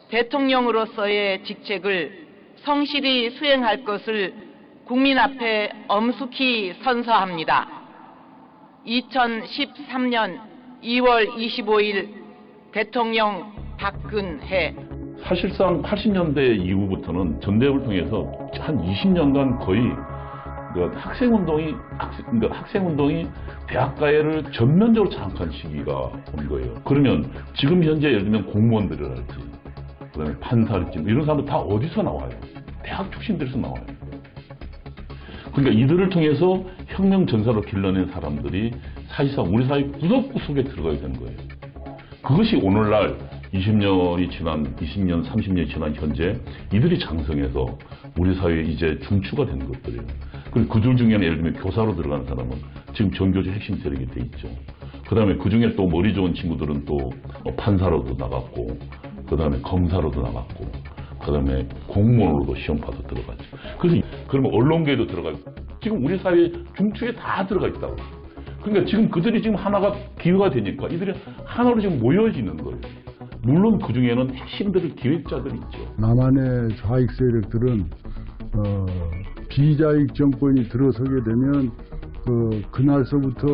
대통령으로서의 직책을 성실히 수행할 것을 국민 앞에 엄숙히 선서합니다. 2013년 2월 25일 대통령 박근혜. 사실상 80년대 이후부터는 전대협을 통해서 한 20년간 거의 학생운동이 대학가해를 전면적으로 장악한 시기가 온 거예요. 그러면 지금 현재 예를 들면 공무원들이랄지, 그다음에 판사랄지 이런 사람들 다 어디서 나와요? 대학 출신들에서 나와요. 그러니까 이들을 통해서 혁명 전사로 길러낸 사람들이 사실상 우리 사회 구석구석에 들어가야 되는 거예요. 그것이 오늘날 20년이 지난, 20년, 30년이 지난 현재 이들이 장성해서 우리 사회에 이제 중추가 된 것들이에요. 그리고 그들 중에는 예를 들면 교사로 들어간 사람은 지금 전교조 핵심 세력이 돼 있죠. 그 다음에 그 중에 또 머리 좋은 친구들은 또 판사로도 나갔고, 그 다음에 검사로도 나갔고, 그 다음에 공무원으로도 시험봐서 들어갔죠. 그래서 그러면 언론계에도 들어가고, 지금 우리 사회 중추에 다 들어가 있다고. 그러니까 지금 그들이 지금 하나가 기회가 되니까 이들이 하나로 지금 모여지는 거예요. 물론 그 중에는 핵심들을 기획자들이 있죠. 남한의 좌익 세력들은 비자익 정권이 들어서게 되면 그날서부터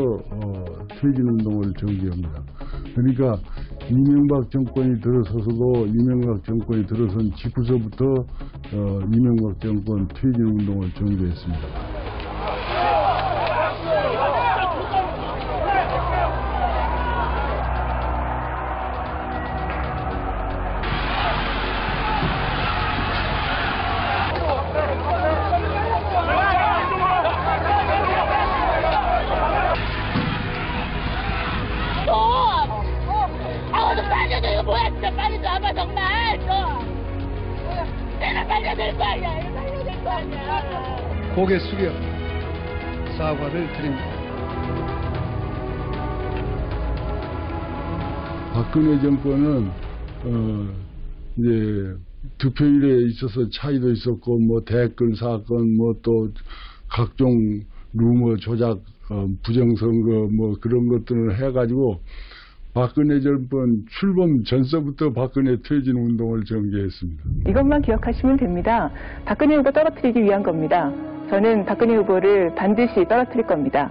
퇴진운동을 전개합니다. 그러니까 이명박 정권이 들어서서도 이명박 정권이 들어선 직후서부터 이명박 정권 퇴진운동을 전개했습니다. 뭐야 진짜 빨리 나와봐 정말 내가 빨리 될 거 아니야 빨리 될 거 아니야. 고개 숙여 사과를 드립니다. 박근혜 정권은 이제 득표율에 있어서 차이도 있었고 뭐 댓글 사건 뭐 또 각종 루머 조작 부정선거 뭐 그런 것들을 해가지고 박근혜 정권 출범 전서부터 박근혜 퇴진 운동을 전개했습니다. 이것만 기억하시면 됩니다. 박근혜 후보 떨어뜨리기 위한 겁니다. 저는 박근혜 후보를 반드시 떨어뜨릴 겁니다.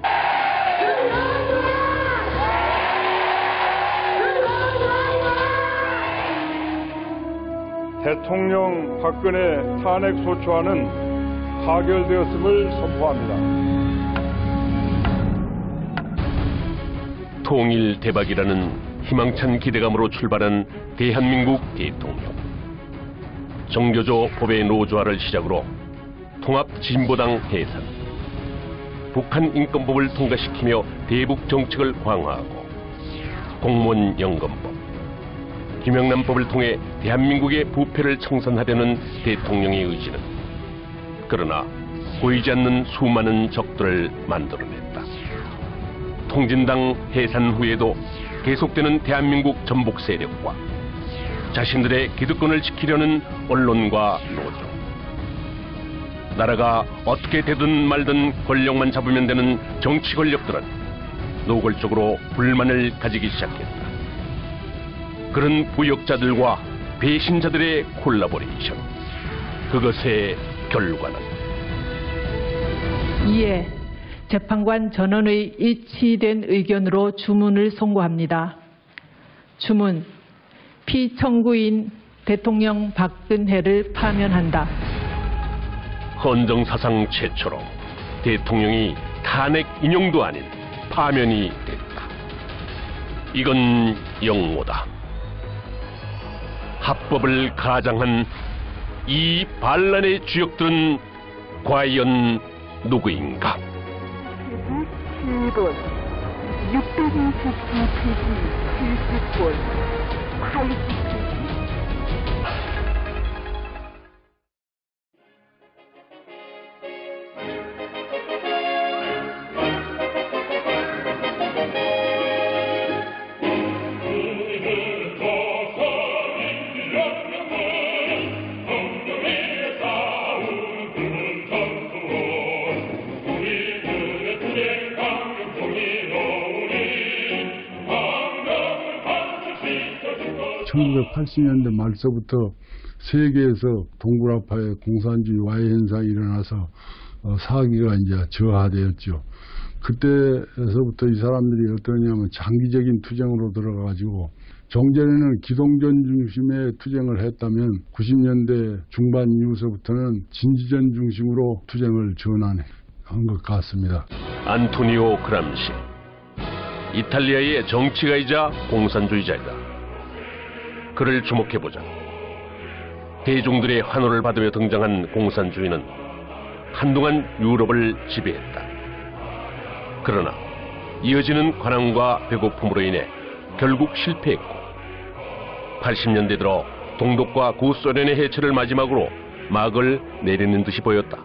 대통령 박근혜 탄핵 소추안은 타결되었음을 선포합니다. 통일 대박이라는 희망찬 기대감으로 출발한 대한민국 대통령. 정교조 법의 노조화를 시작으로 통합진보당 해산, 북한 인권법을 통과시키며 대북 정책을 강화하고 공무원 연금법, 김영란법을 통해 대한민국의 부패를 청산하려는 대통령의 의지는 그러나 보이지 않는 수많은 적들을 만들어냈다. 통진당 해산 후에도 계속되는 대한민국 전복 세력과 자신들의 기득권을 지키려는 언론과 노조, 나라가 어떻게 되든 말든 권력만 잡으면 되는 정치 권력들은 노골적으로 불만을 가지기 시작했다. 그런 부역자들과 배신자들의 콜라보레이션, 그것의 결과는 이에 재판관 전원의 일치된 의견으로 주문을 선고합니다. 주문, 피청구인 대통령 박근혜를 파면한다. 헌정사상 최초로 대통령이 탄핵 인용도 아닌 파면이 됐다. 이건 영모다. 합법을 가장한 이 반란의 주역들은 과연 누구인가? 7번 629페이지 70번 80페이지. 1980년대 말서부터 세계에서 동굴압화의 공산주의 와해 현상이 일어나서 사기가 이제 저하되었죠. 그때에서부터 이 사람들이 어떠냐면 장기적인 투쟁으로 들어가가지고 정전에는 기동전 중심의 투쟁을 했다면 90년대 중반 이후서부터는 진지전 중심으로 투쟁을 전환한 것 같습니다. 안토니오 그람시, 이탈리아의 정치가이자 공산주의자이다. 그를 주목해보자. 대중들의 환호를 받으며 등장한 공산주의는 한동안 유럽을 지배했다. 그러나 이어지는 관항과 배고픔으로 인해 결국 실패했고 80년대 들어 동독과 구소련의 해체를 마지막으로 막을 내리는 듯이 보였다.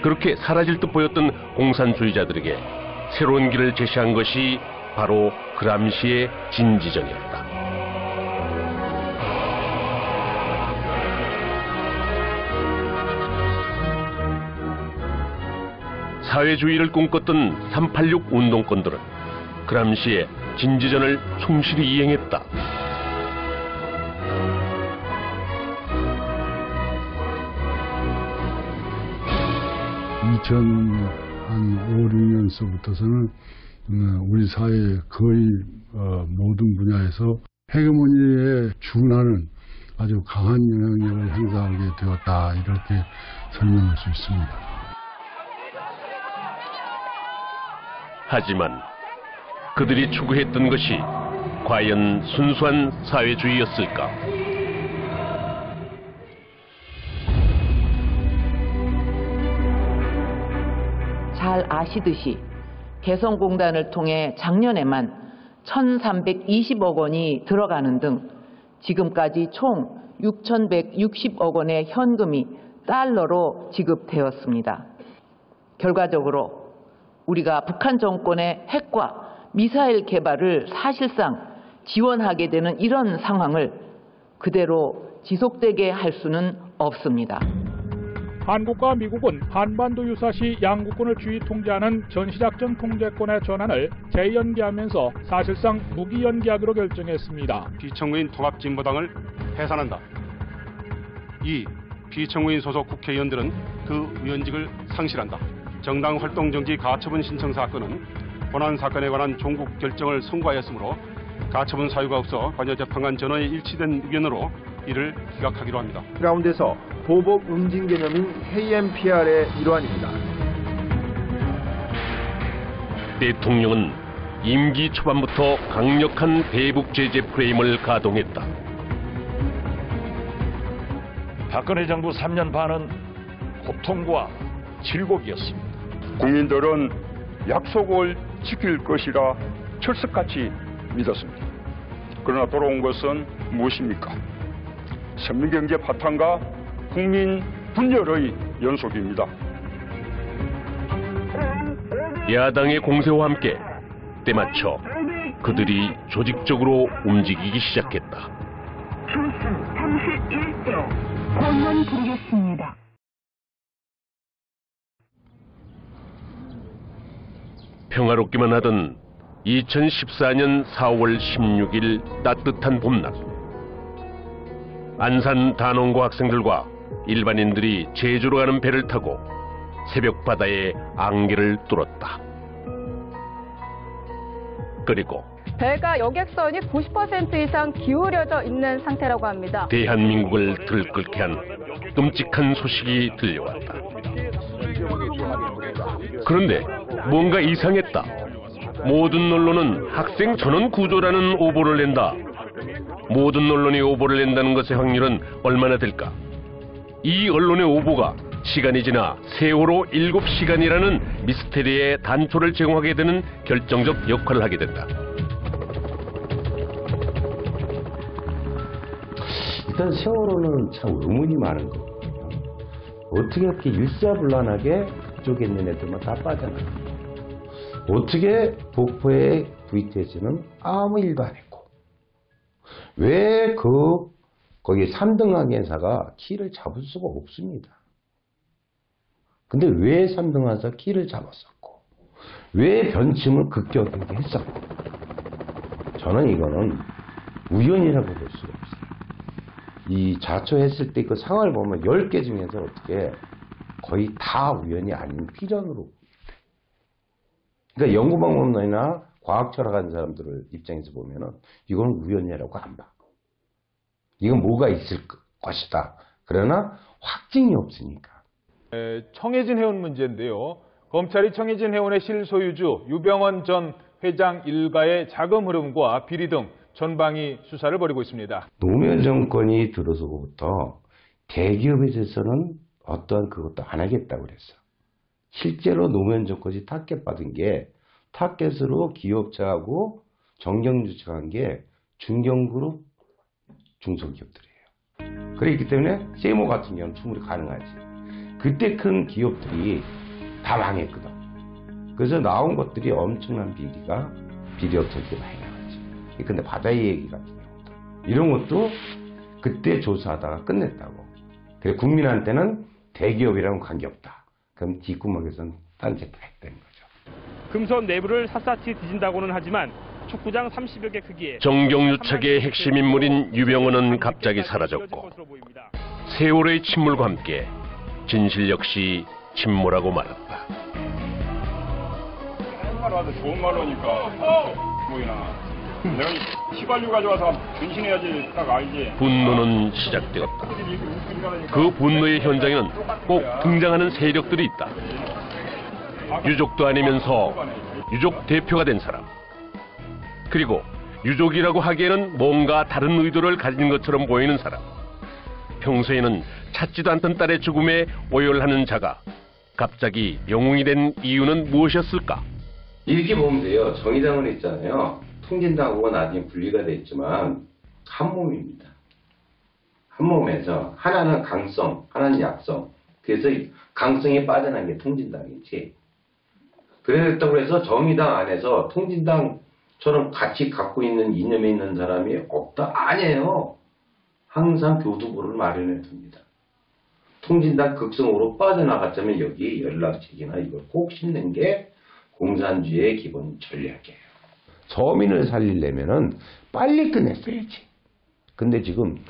그렇게 사라질 듯 보였던 공산주의자들에게 새로운 길을 제시한 것이 바로 그람시의 진지전이었다. 사회주의를 꿈꿨던 386 운동권들은 그람시의 진지전을 충실히 이행했다. 2005, 6년서부터서는 우리 사회의 거의 모든 분야에서 헤게모니에 준하는 아주 강한 영향력을 행사하게 되었다, 이렇게 설명할 수 있습니다. 하지만 그들이 추구했던 것이 과연 순수한 사회주의였을까? 잘 아시듯이 개성공단을 통해 작년에만 1,320억 원이 들어가는 등 지금까지 총 6,160억 원의 현금이 달러로 지급되었습니다. 결과적으로 우리가 북한 정권의 핵과 미사일 개발을 사실상 지원하게 되는 이런 상황을 그대로 지속되게 할 수는 없습니다. 한국과 미국은 한반도 유사시 양국군을 주의 통제하는 전시작전 통제권의 전환을 재연기하면서 사실상 무기연기하기로 결정했습니다. 비청구인 통합진보당을 해산한다. 2. 비청구인 소속 국회의원들은 그 의원직을 상실한다. 정당 활동 정지 가처분 신청 사건은 본안 사건에 관한 종국 결정을 선고하였으므로 가처분 사유가 없어 관여 재판관 전원의 일치된 의견으로 이를 기각하기로 합니다. 가운데서 보복 응징 개념인 KMPR의 일환입니다. 대통령은 임기 초반부터 강력한 대북 제재 프레임을 가동했다. 박근혜 정부 3년 반은 고통과 질곡이었습니다. 국민들은 약속을 지킬 것이라 철석같이 믿었습니다. 그러나 돌아온 것은 무엇입니까? 선민경제 파탄과 국민 분열의 연속입니다. 야당의 공세와 함께 때맞춰 그들이 조직적으로 움직이기 시작했다. 초수 31조 공원 드리겠습니다. 평화롭기만 하던 2014년 4월 16일 따뜻한 봄날, 안산 단원고 학생들과 일반인들이 제주로 가는 배를 타고 새벽 바다의 안개를 뚫었다. 그리고 배가 여객선이 90% 이상 기울여져 있는 상태라고 합니다. 대한민국을 들끓게 한 끔찍한 소식이 들려왔다. 그런데 뭔가 이상했다. 모든 언론은 학생 전원 구조라는 오보를 낸다. 모든 언론이 오보를 낸다는 것의 확률은 얼마나 될까? 이 언론의 오보가 시간이 지나 세월호 7시간이라는 미스테리의 단초를 제공하게 되는 결정적 역할을 하게 된다. 일단 세월호는 참 의문이 많은 거거든요. 어떻게 이렇게 일사불란하게 그쪽에 있는 애들만 다 빠져나가? 어떻게 목포의 VTS는 아무 일도 안 했고, 왜 거기 3등 항해사가 키를 잡을 수가 없습니다. 근데 왜 3등 항해사 키를 잡았었고, 왜 변침을 급격하게 했었고, 저는 이거는 우연이라고 볼 수가 없어요. 이 자초했을 때 그 상황을 보면 10개 중에서 어떻게 거의 다 우연이 아닌 필연으로. 그러니까 연구방법론이나 과학 철학하는 사람들 입장에서 보면은 이건 우연이라고 안 봐. 이건 뭐가 있을 것이다. 그러나 확증이 없으니까. 청해진 해운 문제인데요. 검찰이 청해진 해운의 실소유주 유병헌 전 회장 일가의 자금 흐름과 비리 등 전방위 수사를 벌이고 있습니다. 노무현 정권이 들어서고부터 대기업에 대해서는 어떠한 그것도 안 하겠다고 그랬어. 실제로 노무현 정권이 타겟 받은 게 타겟으로 기업체하고 정경유착한 게 중견그룹 중소기업들이에요. 그렇기 때문에 세모 같은 경우는 충분히 가능하지. 그때 큰 기업들이 다 망했거든. 그래서 나온 것들이 엄청난 비리 업체들이 많이 나왔지. 근데 바다의 얘기 같은 경우도 이런 것도 그때 조사하다가 끝냈다고. 그래 국민한테는 대기업이랑은 관계없다. 그럼 뒷구멍에서는 딴 짓을 했다는 거죠. 금손 내부를 샅샅이 뒤진다고는 하지만 축구장 30여 개 크기에 정경유착의 핵심 인물인 유병헌은 갑자기 사라졌고 세월의 침몰과 함께 진실 역시 침몰하고 말았다. 말로 하도 좋은 말로니까 보이나. 내가 휘발유 가져와서 변신해야지 딱 알지. 분노는 시작되었다. 그 분노의 현장에는 꼭 등장하는 세력들이 있다. 유족도 아니면서 유족 대표가 된 사람. 그리고 유족이라고 하기에는 뭔가 다른 의도를 가진 것처럼 보이는 사람. 평소에는 찾지도 않던 딸의 죽음에 오열하는 자가 갑자기 영웅이 된 이유는 무엇이었을까? 이렇게 보면 돼요. 정의당은 있잖아요. 통진당하고 나중에 분리가 됐지만 한 몸입니다. 한 몸에서 하나는 강성, 하나는 약성. 그래서 강성이 빠져난 게 통진당이지. 그랬다고 해서 정의당 안에서 통진당처럼 같이 갖고 있는 이념에 있는 사람이 없다? 아니에요. 항상 교두보를 마련해 둡니다. 통진당 극성으로 빠져나갔자면 여기 연락책이나 이걸 꼭 씹는 게 공산주의의 기본 전략이에요. 서민을 살리려면은 빨리 끝냈어야지. 근데 지금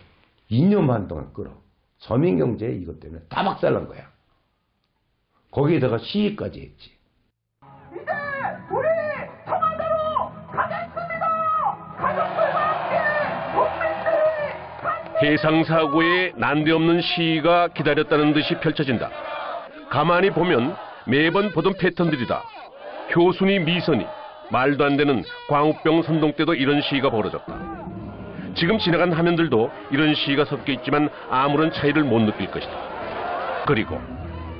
2년 반 동안 끌어. 서민경제 이것 때문에 다 박살난 거야. 거기에다가 시위까지 했지. 이제 우리 청와대로 가겠습니다. 가족들과 함께 해상사고에 난데없는 시위가 기다렸다는 듯이 펼쳐진다. 가만히 보면 매번 보던 패턴들이다. 효순이 미선이 말도 안 되는 광우병 선동 때도 이런 시위가 벌어졌다. 지금 지나간 화면들도 이런 시위가 섞여 있지만 아무런 차이를 못 느낄 것이다. 그리고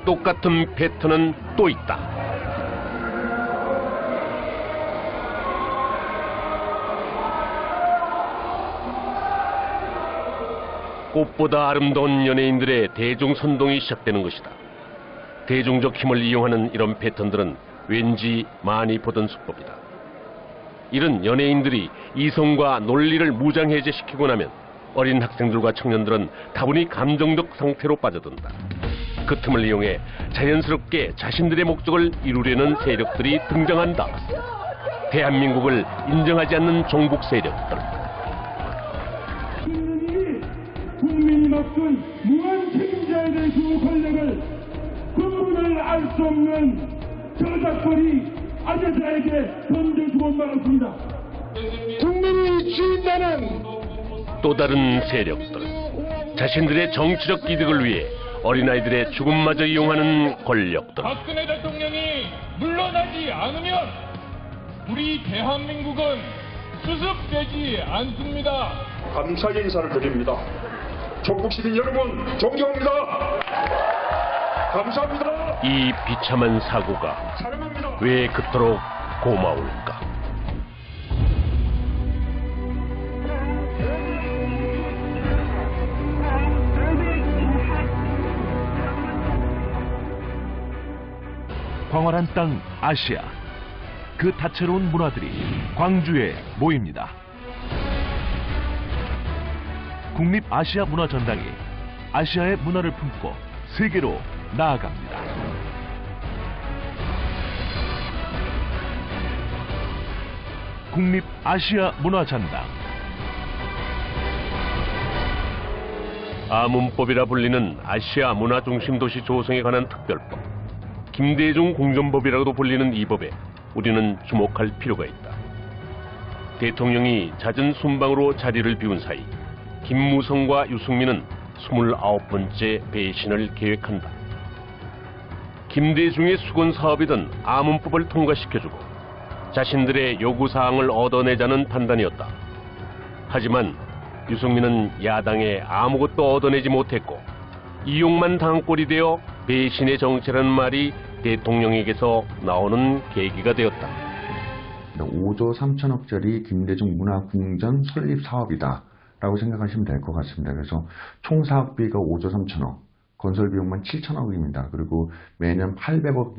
똑같은 패턴은 또 있다. 꽃보다 아름다운 연예인들의 대중선동이 시작되는 것이다. 대중적 힘을 이용하는 이런 패턴들은 왠지 많이 보던 수법이다. 이런 연예인들이 이성과 논리를 무장해제시키고 나면 어린 학생들과 청년들은 다분히 감정적 상태로 빠져든다. 그 틈을 이용해 자연스럽게 자신들의 목적을 이루려는 세력들이 등장한다. 대한민국을 인정하지 않는 종북 세력들. 국민이 맡은 무한 책임자에 대한 그 권력을 근본을 알 수 없는 저작거리 아저씨에게 던져주고 말았습니다. 국민이 주인다는 또 다른 세력들, 자신들의 정치적 이득을 위해 어린아이들의 죽음마저 이용하는 권력들. 박근혜 대통령이 물러나지 않으면 우리 대한민국은 수습되지 않습니다. 감사의 인사를 드립니다. 전국 시민 여러분 존경합니다. 감사합니다. 이 비참한 사고가 왜 그토록 고마울까? 광활한 땅 아시아. 그 다채로운 문화들이 광주에 모입니다. 국립 아시아 문화전당이 아시아의 문화를 품고 세계로 나아갑니다. 국립 아시아 문화전당 아문법이라 불리는 아시아 문화중심 도시 조성에 관한 특별법, 김대중 공전법이라고도 불리는 이 법에 우리는 주목할 필요가 있다. 대통령이 잦은 순방으로 자리를 비운 사이 김무성과 유승민은 29번째 배신을 계획한다. 김대중의 수건 사업이든 아문법을 통과시켜주고 자신들의 요구사항을 얻어내자는 판단이었다. 하지만 유승민은 야당에 아무것도 얻어내지 못했고 이용만 당한 꼴이 되어 배신의 정체라는 말이 대통령에게서 나오는 계기가 되었다. 5조 3천억짜리 김대중 문화궁전 설립 사업이다 라고 생각하시면 될 것 같습니다. 그래서 총 사업비가 5조 3천억, 건설 비용만 7천억입니다. 그리고 매년 800억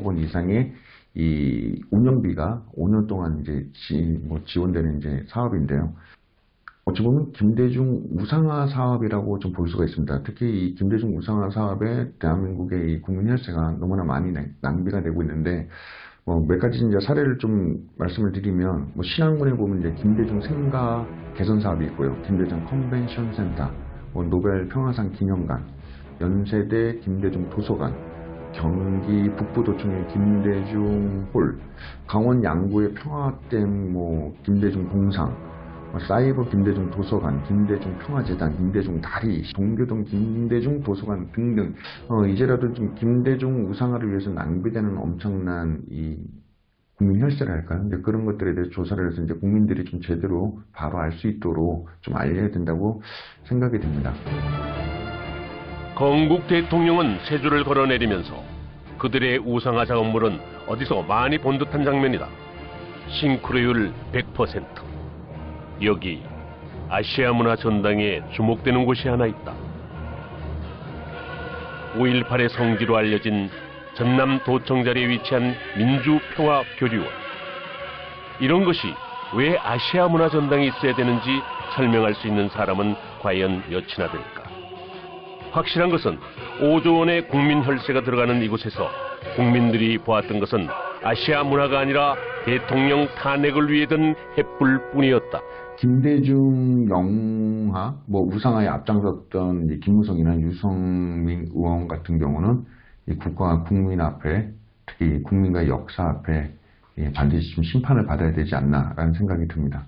원 이상의 이 운영비가 5년 동안 이제 지원되는 이제 사업인데요. 어찌 보면 김대중 우상화 사업이라고 좀 볼 수가 있습니다. 특히 이 김대중 우상화 사업에 대한민국의 이 국민 혈세가 너무나 많이 낭비가 되고 있는데, 몇 가지 이제 사례를 좀 말씀을 드리면, 신안군에 보면 이제 김대중 생가 개선 사업이 있고요. 김대중 컨벤션 센터, 노벨 평화상 기념관, 연세대 김대중 도서관, 경기 북부도청의 김대중 홀, 강원 양구의 평화댐 김대중 동상, 사이버 김대중 도서관, 김대중 평화재단, 김대중 다리, 동교동 김대중 도서관 등등, 이제라도 좀 김대중 우상화를 위해서 낭비되는 엄청난 이 국민 혈세랄까요? 근데 그런 것들에 대해서 조사를 해서 이제 국민들이 좀 제대로 바로 알 수 있도록 좀 알려야 된다고 생각이 됩니다. 건국 대통령은 세 줄을 걸어내리면서 그들의 우상화 작업물은 어디서 많이 본 듯한 장면이다. 싱크로율 100%. 여기 아시아 문화 전당에 주목되는 곳이 하나 있다. 5.18의 성지로 알려진 전남 도청자리에 위치한 민주평화교류원. 이런 것이 왜 아시아 문화 전당에 있어야 되는지 설명할 수 있는 사람은 과연 몇이나 될까? 확실한 것은 5조 원의 국민 혈세가 들어가는 이곳에서 국민들이 보았던 것은 아시아 문화가 아니라 대통령 탄핵을 위해 든 횃불 뿐이었다. 김대중 영화, 우상화에 앞장섰던 김무성이나 유승민 의원 같은 경우는 이 국가와 국민 앞에, 특히 국민과 역사 앞에 반드시 좀 심판을 받아야 되지 않나라는 생각이 듭니다.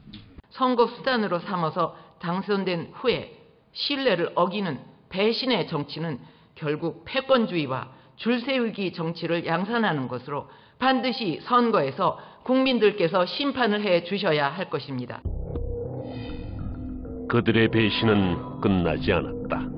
선거 수단으로 삼아서 당선된 후에 신뢰를 어기는 배신의 정치는 결국 패권주의와 줄세우기 정치를 양산하는 것으로 반드시 선거에서 국민들께서 심판을 해 주셔야 할 것입니다. 그들의 배신은 끝나지 않았다.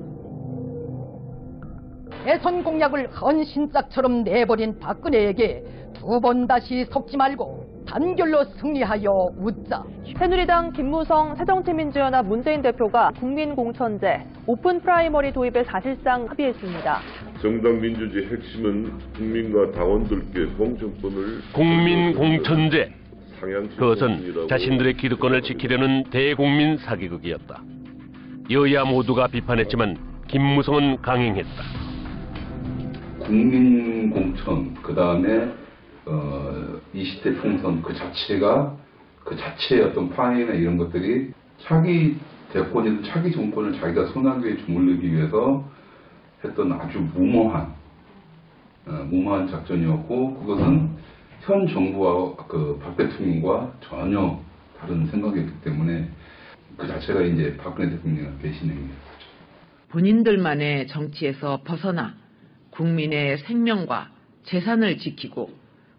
대선 공약을 헌신짝처럼 내버린 박근혜에게 두 번 다시 속지 말고 단결로 승리하여 웃자. 새누리당 김무성 새정치민주연합 문재인 대표가 국민공천제, 오픈 프라이머리 도입에 사실상 합의했습니다. 정당 민주주의 핵심은 국민과 당원들께 공천권을 국민공천제. 그것은 자신들의 기득권을 지키려는 대국민 사기극이었다. 여야 모두가 비판했지만 김무성은 강행했다. 국민공천, 그 다음에 20대 총선 그 자체의 어떤 파행이나 이런 것들이 차기 대권이든 차기 정권을 자기가 손아귀에 주물르기 위해서 했던 아주 무모한 작전이었고, 그것은 현 정부와 박 대통령과 전혀 다른 생각이었기 때문에 그 자체가 이제 박근혜 대통령의 배신행위였죠. 본인들만의 정치에서 벗어나 국민의 생명과 재산을 지키고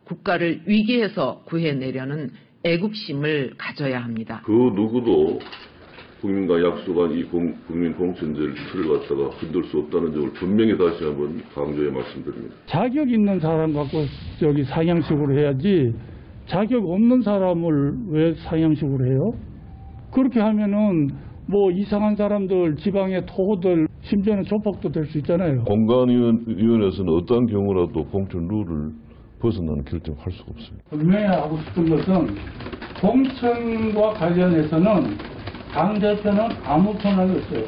국가를 위기에서 구해내려는 애국심을 가져야 합니다. 그 누구도 국민과 약속한 이 국민 공천제를 갖다가 흔들 수 없다는 점을 분명히 다시 한번 강조해 말씀드립니다. 자격 있는 사람 갖고 상향식으로 해야지, 자격 없는 사람을 왜 상향식으로 해요? 그렇게 하면은 이상한 사람들, 지방의 토호들, 심지어는 조폭도 될 수 있잖아요. 공관위원회에서는 어떤 경우라도 공천 룰을 벗어나는 결정을 할 수가 없습니다. 분명히 하고 싶은 것은 공천과 관련해서는 당 대표는 아무 권한이 없어요.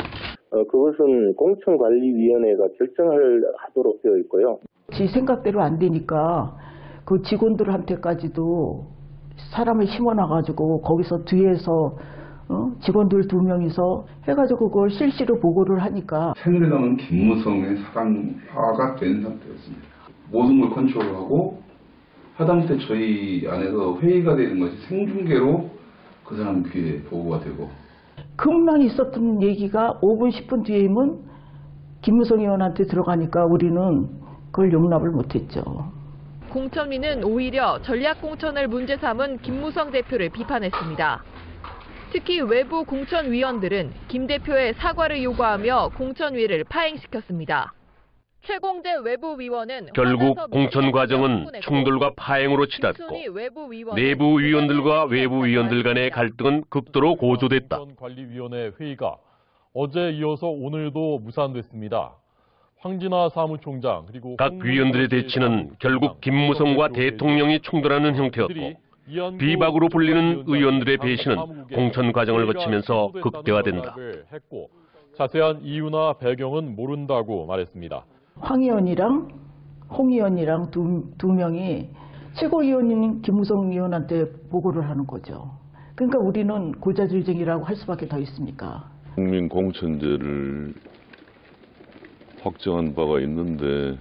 그것은 공천관리위원회가 결정을 하도록 되어 있고요. 지 생각대로 안 되니까 그 직원들한테까지도 사람을 심어놔가지고 거기서 뒤에서 직원들 2명이서 해가지고 그걸 실시로 보고를 하니까 새누리당은 김무성의 사당화가 된 상태였습니다. 모든 걸 컨트롤하고 하다못해 저희 안에서 회의가 되는 것이 생중계로 그 사람 귀에 보고가 되고 금방 있었던 얘기가 5분 10분 뒤에면 김무성 의원한테 들어가니까 우리는 그걸 용납을 못했죠. 공천위는 오히려 전략공천을 문제 삼은 김무성 대표를 비판했습니다. 특히 외부 공천위원들은 김 대표의 사과를 요구하며 공천위를 파행시켰습니다. 최공재 외부위원은 결국 공천 과정은 충돌과 파행으로 치닫고 내부 위원들과 외부 위원들 간의 갈등은 극도로 고조됐다. 관리위원회 회의가 어제 이어서 오늘도 무산됐습니다. 황진화 사무총장 그리고 각 위원들의 대치는 결국 김무성과 대통령이 충돌하는 형태였고 비박으로 불리는 의원들의 배신은 공천 과정을 거치면서 극대화된다. 자세한 이유나 배경은 모른다고 말했습니다. 황 의원이랑 홍 의원이랑 두 명이 최고위원인 김무성 의원한테 보고를 하는 거죠. 그러니까 우리는 고자질쟁이라고 할 수밖에 더 있습니까? 국민공천제를 확정한 바가 있는데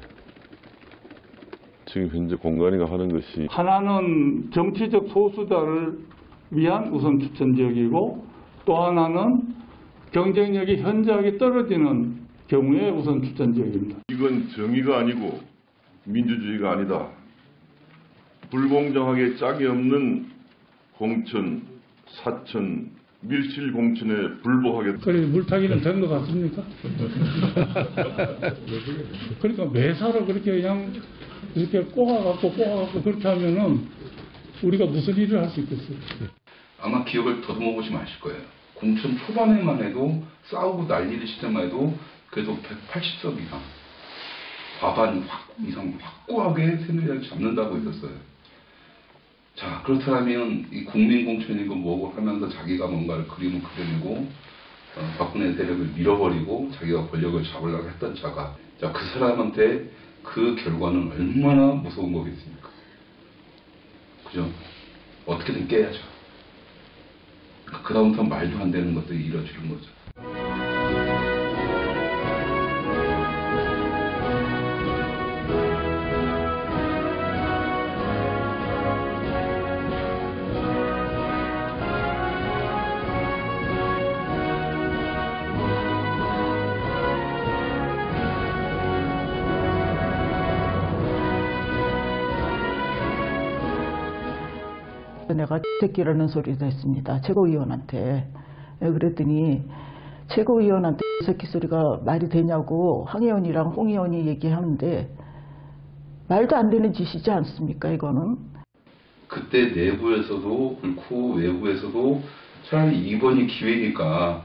지금 현재 공관위가 하는 것이 하나는 정치적 소수자를 위한 우선 추천 지역이고 또 하나는 경쟁력이 현저하게 떨어지는 경우에 우선 추천 지역입니다. 이건 정의가 아니고 민주주의가 아니다. 불공정하게 짝이 없는 공천, 사천, 밀실 공천에 불복하겠다. 그래 물타기는 된 것 같습니까? 그러니까 매사로 그렇게 그냥 이렇게 꼬아갖고 그렇게 하면은 우리가 무슨 일을 할 수 있겠어요? 아마 기억을 더듬어 보시면 아실 거예요. 공천 초반에만 해도 싸우고 난리를 시점만 해도 그래도 180석 이상, 과반 이상 확고하게 새누리당을 잡는다고 했었어요. 자, 그렇다면 이 국민공천이고 뭐고 하면서 자기가 뭔가를 그림을 그려내고 박근혜 세력을 밀어버리고 자기가 권력을 잡으려고 했던 자가 자, 그 사람한테 그 결과는 얼마나 무서운 거겠습니까? 그죠? 어떻게든 깨야죠. 그 다음부터 말도 안 되는 것들이 이루어지는 거죠. 내가 새끼라는 소리도 했습니다. 최고위원한테. 그랬더니 최고위원한테 새끼 소리가 말이 되냐고 황 의원이랑 홍 의원이 얘기하는데 말도 안 되는 짓이지 않습니까 이거는. 그때 내부에서도 그렇고 외부에서도 차라리 이번이 기회니까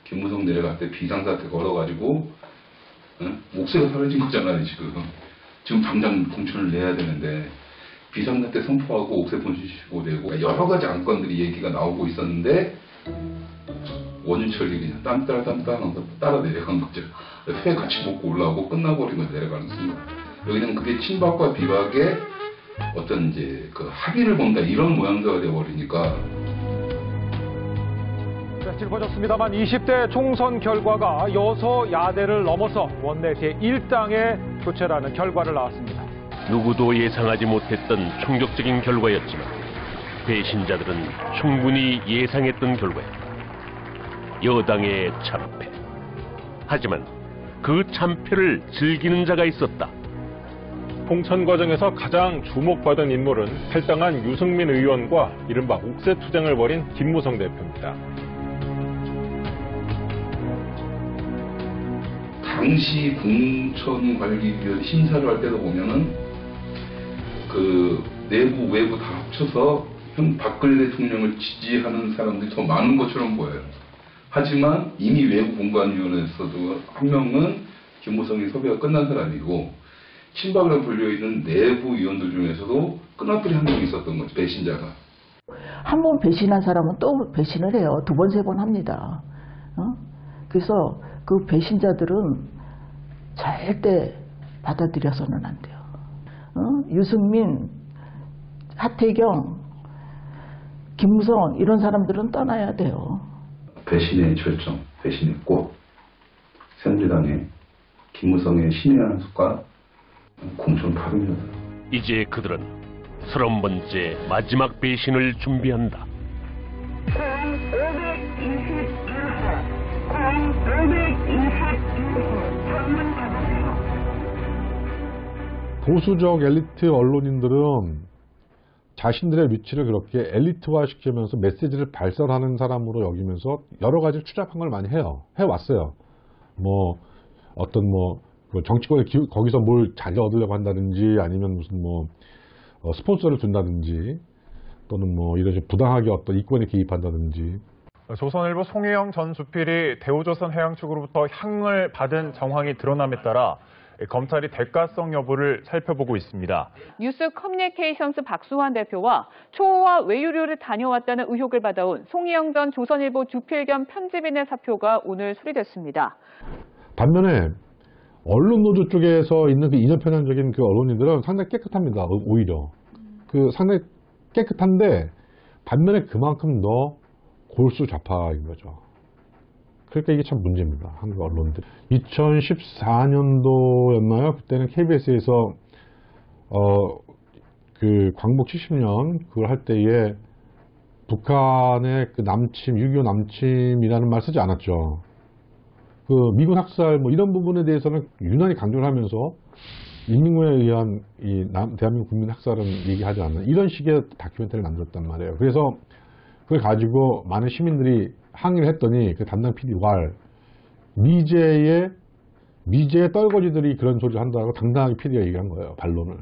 김무성 내려갈 때 비상사태 걸어가지고 목소리가 사라진 거잖아요 지금. 지금 당장 공천을 내야 되는데 비상사태 선포하고 옥새 본시시고 되고 여러 가지 안건들이 얘기가 나오고 있었는데 원유철이 그냥 딴따라 따라 내려간 거죠. 회 같이 먹고 올라오고 끝나버리고 내려가는 순간 여기는 그게 친박과 비박의 어떤 이제 그 합의를 본다 이런 모양새가 되어버리니까. 짚어졌습니다만 20대 총선 결과가 여소야대를 넘어서 원내 제1당의 교체라는 결과를 낳았습니다. 누구도 예상하지 못했던 충격적인 결과였지만 배신자들은 충분히 예상했던 결과였다. 여당의 참패. 하지만 그 참패를 즐기는 자가 있었다. 공천 과정에서 가장 주목받은 인물은 탈당한 유승민 의원과 이른바 옥새 투쟁을 벌인 김무성 대표입니다. 당시 공천관리위원 심사를 할 때도 보면은 그 내부 외부 다 합쳐서 박근혜 대통령을 지지하는 사람들이 더 많은 것처럼 보여요. 하지만 이미 외부 공관위원회에서도 한 명은 김무성이 섭외가 끝난 사람이고 친박으로 불려있는 내부 위원들 중에서도 끈앞들이 한 명 있었던 거죠. 배신자가. 한 번 배신한 사람은 또 배신을 해요. 2번, 3번 합니다. 그래서 그 배신자들은 절대 받아들여서는 안 돼요. 유승민, 하태경, 김무성 이런 사람들은 떠나야 돼요. 배신의 절정, 배신의 꽃, 새누리당의 김무성의 신의 한 수가 공천 파괴입니다. 이제 그들은 30번째 마지막 배신을 준비한다. 보수적 엘리트 언론인들은 자신들의 위치를 그렇게 엘리트화 시키면서 메시지를 발설하는 사람으로 여기면서 여러 가지 추잡한 걸 많이 해왔어요. 뭐 어떤 정치권에 거기서 뭘 잘 얻으려고 한다든지 아니면 무슨 스폰서를 준다든지 또는 이런 부당하게 어떤 이권에 개입한다든지. 조선일보 송혜영 전 주필이 대우조선해양 측으로부터 향을 받은 정황이 드러남에 따라 검찰이 대가성 여부를 살펴보고 있습니다. 뉴스 커뮤니케이션스 박수환 대표와 초호화 외유료를 다녀왔다는 의혹을 받아온 송혜영 전 조선일보 주필 겸 편집인의 사표가 오늘 수리됐습니다. 반면에 언론 노조 쪽에서 있는 그 이념 편향적인 그 언론인들은 상당히 깨끗합니다. 오히려 상당히 깨끗한데 반면에 그만큼 더 골수 좌파인 거죠. 그러니까 이게 참 문제입니다. 한국 언론들. 2014년도였나요? 그때는 KBS에서 그 광복 70년 그걸 할 때에 북한의 그 남침, 6.25 남침이라는 말 쓰지 않았죠. 그 미군 학살 이런 부분에 대해서는 유난히 강조를 하면서 인민군에 의한 이 대한민국 국민 학살은 얘기하지 않는 이런 식의 다큐멘터리를 만들었단 말이에요. 그래서 그걸 가지고 많은 시민들이 항의를 했더니 그 담당 PD 미제의 떨거지들이 그런 소리를 한다고 당당하게 PD가 얘기한 거예요. 반론을.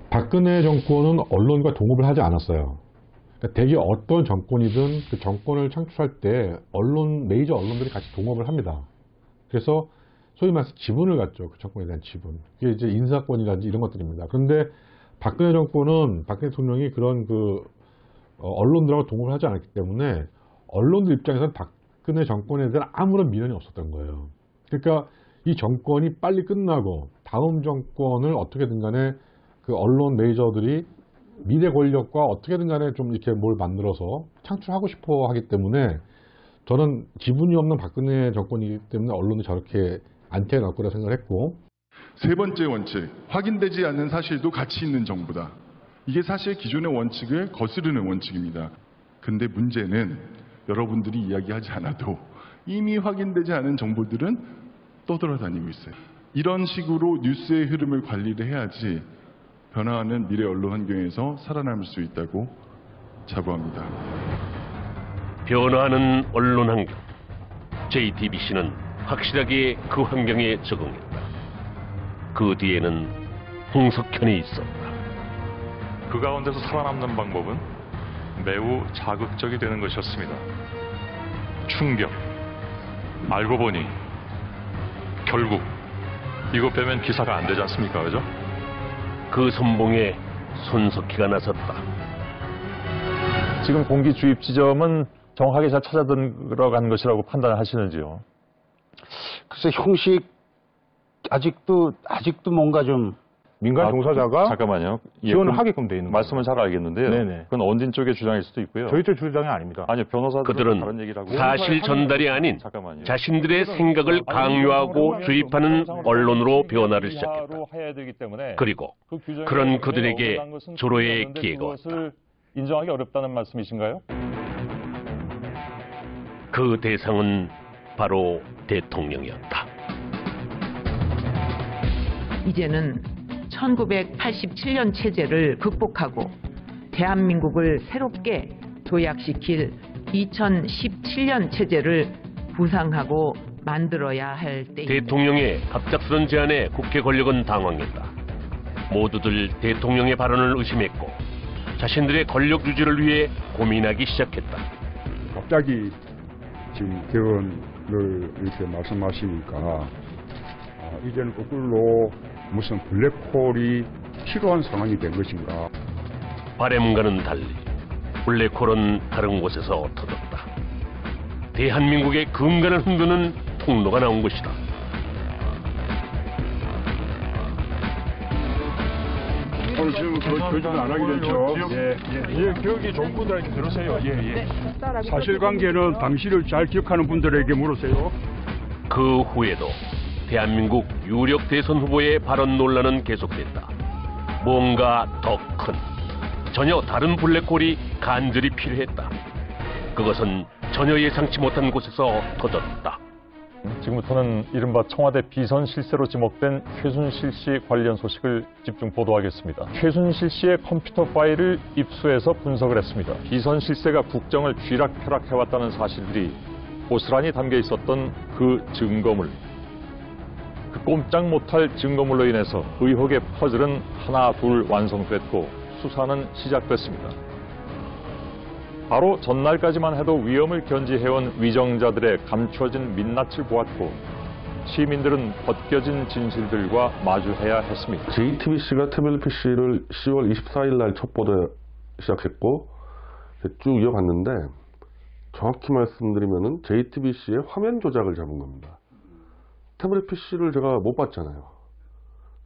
박근혜 정권은 언론과 동업을 하지 않았어요. 그러니까 대개 어떤 정권이든 그 정권을 창출할 때 메이저 언론들이 같이 동업을 합니다. 그래서 소위 말해서 지분을 갖죠. 그 정권에 대한 지분. 그게 이제 인사권이라든지 이런 것들입니다. 그런데 박근혜 대통령이 그런 언론들하고 동업을 하지 않았기 때문에 언론들 입장에서는 박근혜 정권에 대한 아무런 미련이 없었던 거예요. 그러니까 이 정권이 빨리 끝나고 다음 정권을 어떻게든 간에 그 언론 메이저들이 미래 권력과 어떻게든 간에 좀 이렇게 뭘 만들어서 창출하고 싶어 하기 때문에 저는 지분이 없는 박근혜 정권이기 때문에 언론이 저렇게 안티에 날 거라 생각을 했고. 세 번째 원칙, 확인되지 않는 사실도 가치 있는 정보다. 이게 사실 기존의 원칙을 거스르는 원칙입니다. 근데 문제는 여러분들이 이야기하지 않아도 이미 확인되지 않은 정보들은 떠돌아다니고 있어요. 이런 식으로 뉴스의 흐름을 관리를 해야지 변화하는 미래 언론 환경에서 살아남을 수 있다고 자부합니다. 변화하는 언론 환경. JTBC는 확실하게 그 환경에 적응했다. 그 뒤에는 홍석현이 있었다. 그 가운데서 살아남는 방법은 매우 자극적이 되는 것이었습니다. 충격. 알고 보니 결국 이거 빼면 기사가 안 되지 않습니까? 그죠? 그 선봉에 손석희가 나섰다. 지금 공기 주입 지점은 정확하게 잘 찾아 들어간 것이라고 판단하시는지요? 글쎄 형식 아직도 뭔가 좀 민간 종사자가 잠깐만요. 지원을 하게끔 돼 있는 말씀은 잘 알겠는데요. 네네. 그건 언진 쪽의 주장일 수도 있고요. 저희 쪽 주장이 아닙니다. 아니요, 변호사들은 그들은 다른 얘기를 하고 사실 전달이 아닌 자신들의 생각을 강요하고 주입하는 언론으로 변화를 시작했다. 해야 되기 때문에 그리고 그런 그들에게 조로의 기회가 왔다. 인정하기 어렵다는 말씀이신가요? 그 대상은 바로 대통령이었다. 이제는 1987년 체제를 극복하고 대한민국을 새롭게 도약시킬 2017년 체제를 구상하고 만들어야 할 때입니다. 대통령의 갑작스런 제안에 국회 권력은 당황했다. 모두들 대통령의 발언을 의심했고 자신들의 권력 유지를 위해 고민하기 시작했다. 갑자기 지금 개헌을 이렇게 말씀하시니까 이제는 거꾸로 무슨 블랙홀이 필요한 상황이 된 것인가. 바램과는 달리 블랙홀은 다른 곳에서 터졌다. 대한민국의 근간을 흔드는 통로가 나온 것이다. 지금 거짓말 안 하기로 했죠. 예, 기억이 좋은 분들에게 들으세요. 사실관계는 당시를 잘 기억하는 분들에게 물으세요. 그 후에도 대한민국 유력 대선 후보의 발언 논란은 계속됐다. 뭔가 더 큰, 전혀 다른 블랙홀이 간절히 필요했다. 그것은 전혀 예상치 못한 곳에서 터졌다. 지금부터는 이른바 청와대 비선 실세로 지목된 최순실 씨 관련 소식을 집중 보도하겠습니다. 최순실 씨의 컴퓨터 파일을 입수해서 분석을 했습니다. 비선 실세가 국정을 쥐락펴락해왔다는 사실들이 고스란히 담겨 있었던 그 증거물. 그 꼼짝 못할 증거물로 인해서 의혹의 퍼즐은 하나 둘 완성됐고 수사는 시작됐습니다. 바로 전날까지만 해도 위험을 견지해온 위정자들의 감춰진 민낯을 보았고 시민들은 벗겨진 진실들과 마주해야 했습니다. JTBC가 태블릿 PC를 10월 24일 날 첫 보도 시작했고 쭉 이어갔는데 정확히 말씀드리면은 JTBC의 화면 조작을 잡은 겁니다. 태블릿 PC를 제가 못 봤잖아요.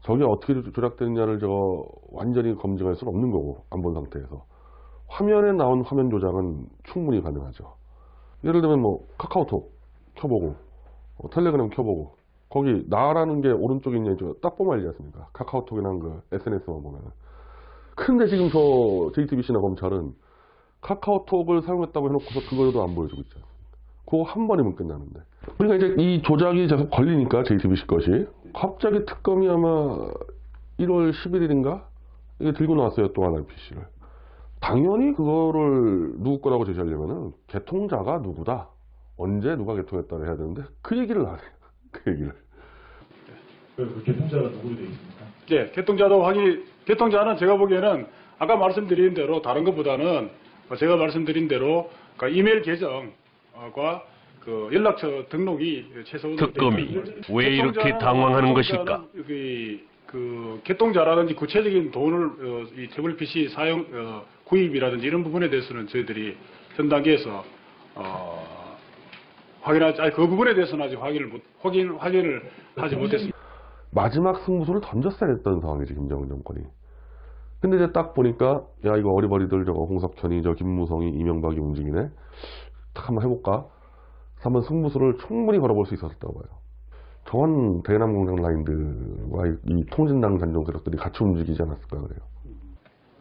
저게 어떻게 조작됐느냐를 제가 완전히 검증할 수는 없는 거고 안 본 상태에서 화면에 나온 화면 조작은 충분히 가능하죠. 예를 들면 뭐 카카오톡 켜보고 텔레그램 켜보고 거기 나라는 게 오른쪽에 있냐 딱 보면 알지 않습니까? 카카오톡이나 그 SNS만 보면. 근데 지금 저 JTBC나 검찰은 카카오톡을 사용했다고 해놓고서 그거도 안 보여주고 있잖아요. 그거 한 번이면 끝나는데. 그러니까 이제 이 조작이 계속 걸리니까 JTBC 것이 갑자기 특검이 아마 1월 11일인가 이게 들고 나왔어요. 또 하나의 PC를. 당연히 그거를 누구 거라고 제시하려면은 개통자가 누구다. 언제 누가 개통했다를 해야 되는데 그 얘기를 안 해요. 그 얘기를. 그 개통자가 누구로 되어 있습니까? 예, 개통자는 제가 보기에는 아까 말씀드린 대로 다른 것보다는 제가 말씀드린 대로 그 이메일 계정과 그 연락처 등록이 최소한 특검이 왜 이렇게 당황하는 것일까? 그 개통자라든지 구체적인 돈을 이 태블릿 PC 사용 구입이라든지 이런 부분에 대해서는 저희들이 현 단계에서 그 부분에 대해서는 아직 확인을 하지 못했습니다. 마지막 승부수를 던졌어야 했던 상황이지 김정은 정권이. 근데 이제 딱 보니까 야 이거 어리버리들 저거 홍석현이 저 김무성이 이명박이 움직이네. 딱 한번 해볼까? 한번 승부수를 충분히 걸어볼 수 있었다고 봐요. 전 대남공장 라인들과 이 통진당 단종 세력들이 같이 움직이지 않았을까 그래요.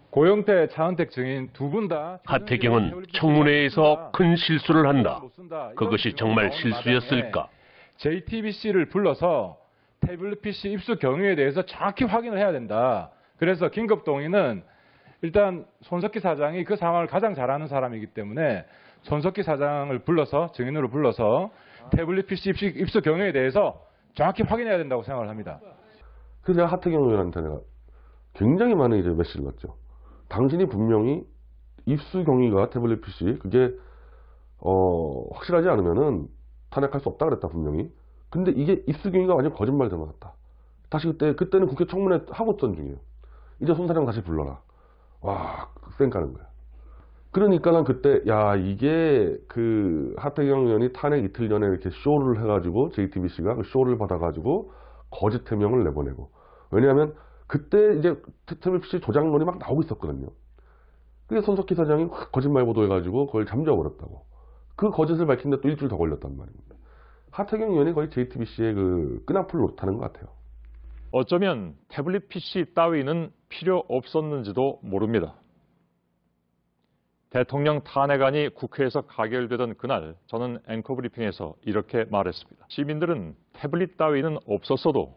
고영태, 차은택 증인 두 분 다 하태경은 청문회에서 큰 실수를 한다. 그것이 정말 실수였을까? JTBC를 불러서 태블릿 PC 입수 경위에 대해서 정확히 확인을 해야 된다. 그래서 긴급동의는 일단 손석희 사장이 그 상황을 가장 잘 아는 사람이기 때문에 손석희 사장을 불러서 증인으로 불러서 태블릿 PC 입수 경위에 대해서 정확히 확인해야 된다고 생각을 합니다. 그래서 내가 하태경 의원한테 내가 굉장히 많은 이제 메시지를 넣었죠. 당신이 분명히 입수 경위가 태블릿 PC 그게 확실하지 않으면은 탄핵할 수 없다 그랬다 분명히. 근데 이게 입수 경위가 완전 거짓말 들어갔다. 다시 그때는 국회 청문회 하고 있던 중이에요. 이제 손 사장 다시 불러라. 와, 쌩 까는 거야. 그러니까 난 그때 야 이게 그 하태경 의원이 탄핵 이틀 전에 이렇게 쇼를 해가지고 JTBC가 그 쇼를 받아가지고 거짓 해명을 내보내고 왜냐하면 그때 이제 태블릿 PC 조작론이 막 나오고 있었거든요. 그래서 손석희 사장이 거짓말 보도해가지고 그걸 잠재워버렸다고. 그 거짓을 밝히는데 또 일주일 더 걸렸단 말입니다. 하태경 의원이 거의 JTBC의 그 끈앞을 놓다는 것 같아요. 어쩌면 태블릿 PC 따위는 필요 없었는지도 모릅니다. 대통령 탄핵안이 국회에서 가결되던 그날 저는 앵커 브리핑에서 이렇게 말했습니다. 시민들은 태블릿 따위는 없었어도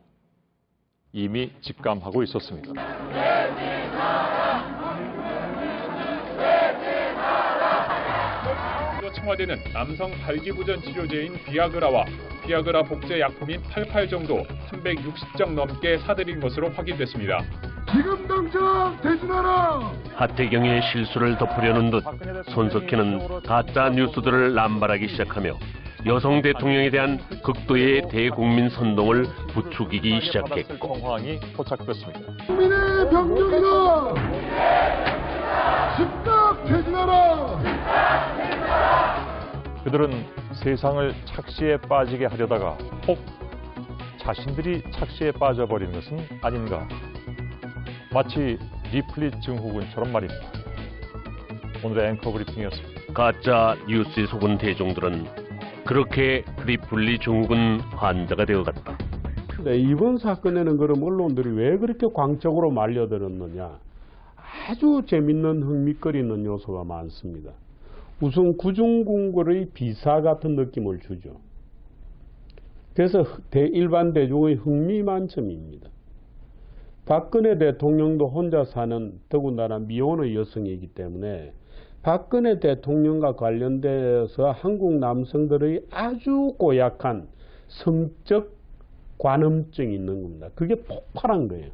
이미 직감하고 있었습니다. 청와대는 남성 발기부전 치료제인 비아그라와 비아그라 복제 약품인 88 정도 360정 넘게 사들인 것으로 확인됐습니다. 지금 당장 대신하라! 하태경의 실수를 덮으려는 듯 손석희는 가짜 뉴스들을 남발하기 시작하며 여성 대통령에 대한 극도의 대국민 선동을 부추기기 시작했고 상황이 포착됐습니다. 국민의 병력이다! 즉각 퇴진하라! 그들은 세상을 착시에 빠지게 하려다가 혹 자신들이 착시에 빠져버린 것은 아닌가. 마치 리플리 증후군처럼 말입니다. 오늘의 앵커 브리핑이었습니다. 가짜 뉴스에 속은 대중들은 그렇게 리플리 증후군 환자가 되어갔다. 네, 이번 사건에는 그럼 언론들이 왜 그렇게 광적으로 말려들었느냐. 아주 재밌는 흥미거리는 요소가 많습니다. 우선 구중궁궐의 비사 같은 느낌을 주죠. 그래서 일반 대중의 흥미만점입니다. 박근혜 대통령도 혼자 사는 더군다나 미혼의 여성이기 때문에 박근혜 대통령과 관련돼서 한국 남성들의 아주 고약한 성적 관음증이 있는 겁니다. 그게 폭발한 거예요.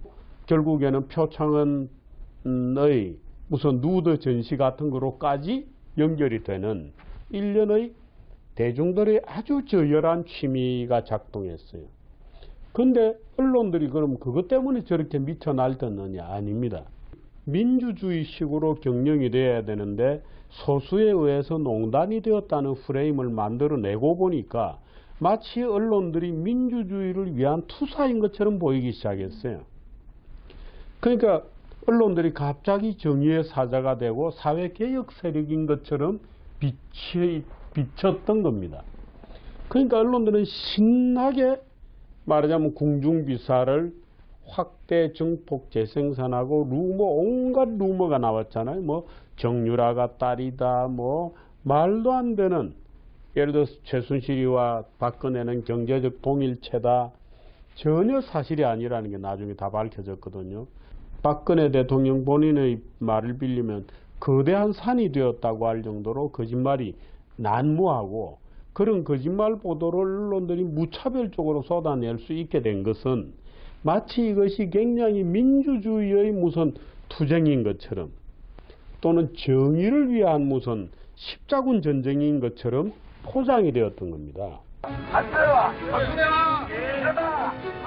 결국에는 표창원의 무슨 누드 전시 같은 거로까지 연결이 되는 일련의 대중들의 아주 저열한 취미가 작동했어요. 근데 언론들이 그럼 그것 때문에 저렇게 미쳐 날뛰느냐? 아닙니다. 민주주의식으로 경영이 돼야 되는데 소수에 의해서 농단이 되었다는 프레임을 만들어내고 보니까 마치 언론들이 민주주의를 위한 투사인 것처럼 보이기 시작했어요. 그러니까 언론들이 갑자기 정의의 사자가 되고 사회개혁 세력인 것처럼 비쳤던 겁니다. 그러니까 언론들은 신나게 말하자면 궁중비사를 확대 증폭 재생산하고 온갖 루머가 나왔잖아요. 뭐 정유라가 딸이다, 뭐 말도 안 되는, 예를 들어서 최순실이와 박근혜는 경제적 동일체다. 전혀 사실이 아니라는 게 나중에 다 밝혀졌거든요. 박근혜 대통령 본인의 말을 빌리면 거대한 산이 되었다고 할 정도로 거짓말이 난무하고, 그런 거짓말 보도를 언론들이 무차별적으로 쏟아낼 수 있게 된 것은 마치 이것이 굉장히 민주주의의 무슨 투쟁인 것처럼 또는 정의를 위한 무슨 십자군 전쟁인 것처럼 포장이 되었던 겁니다.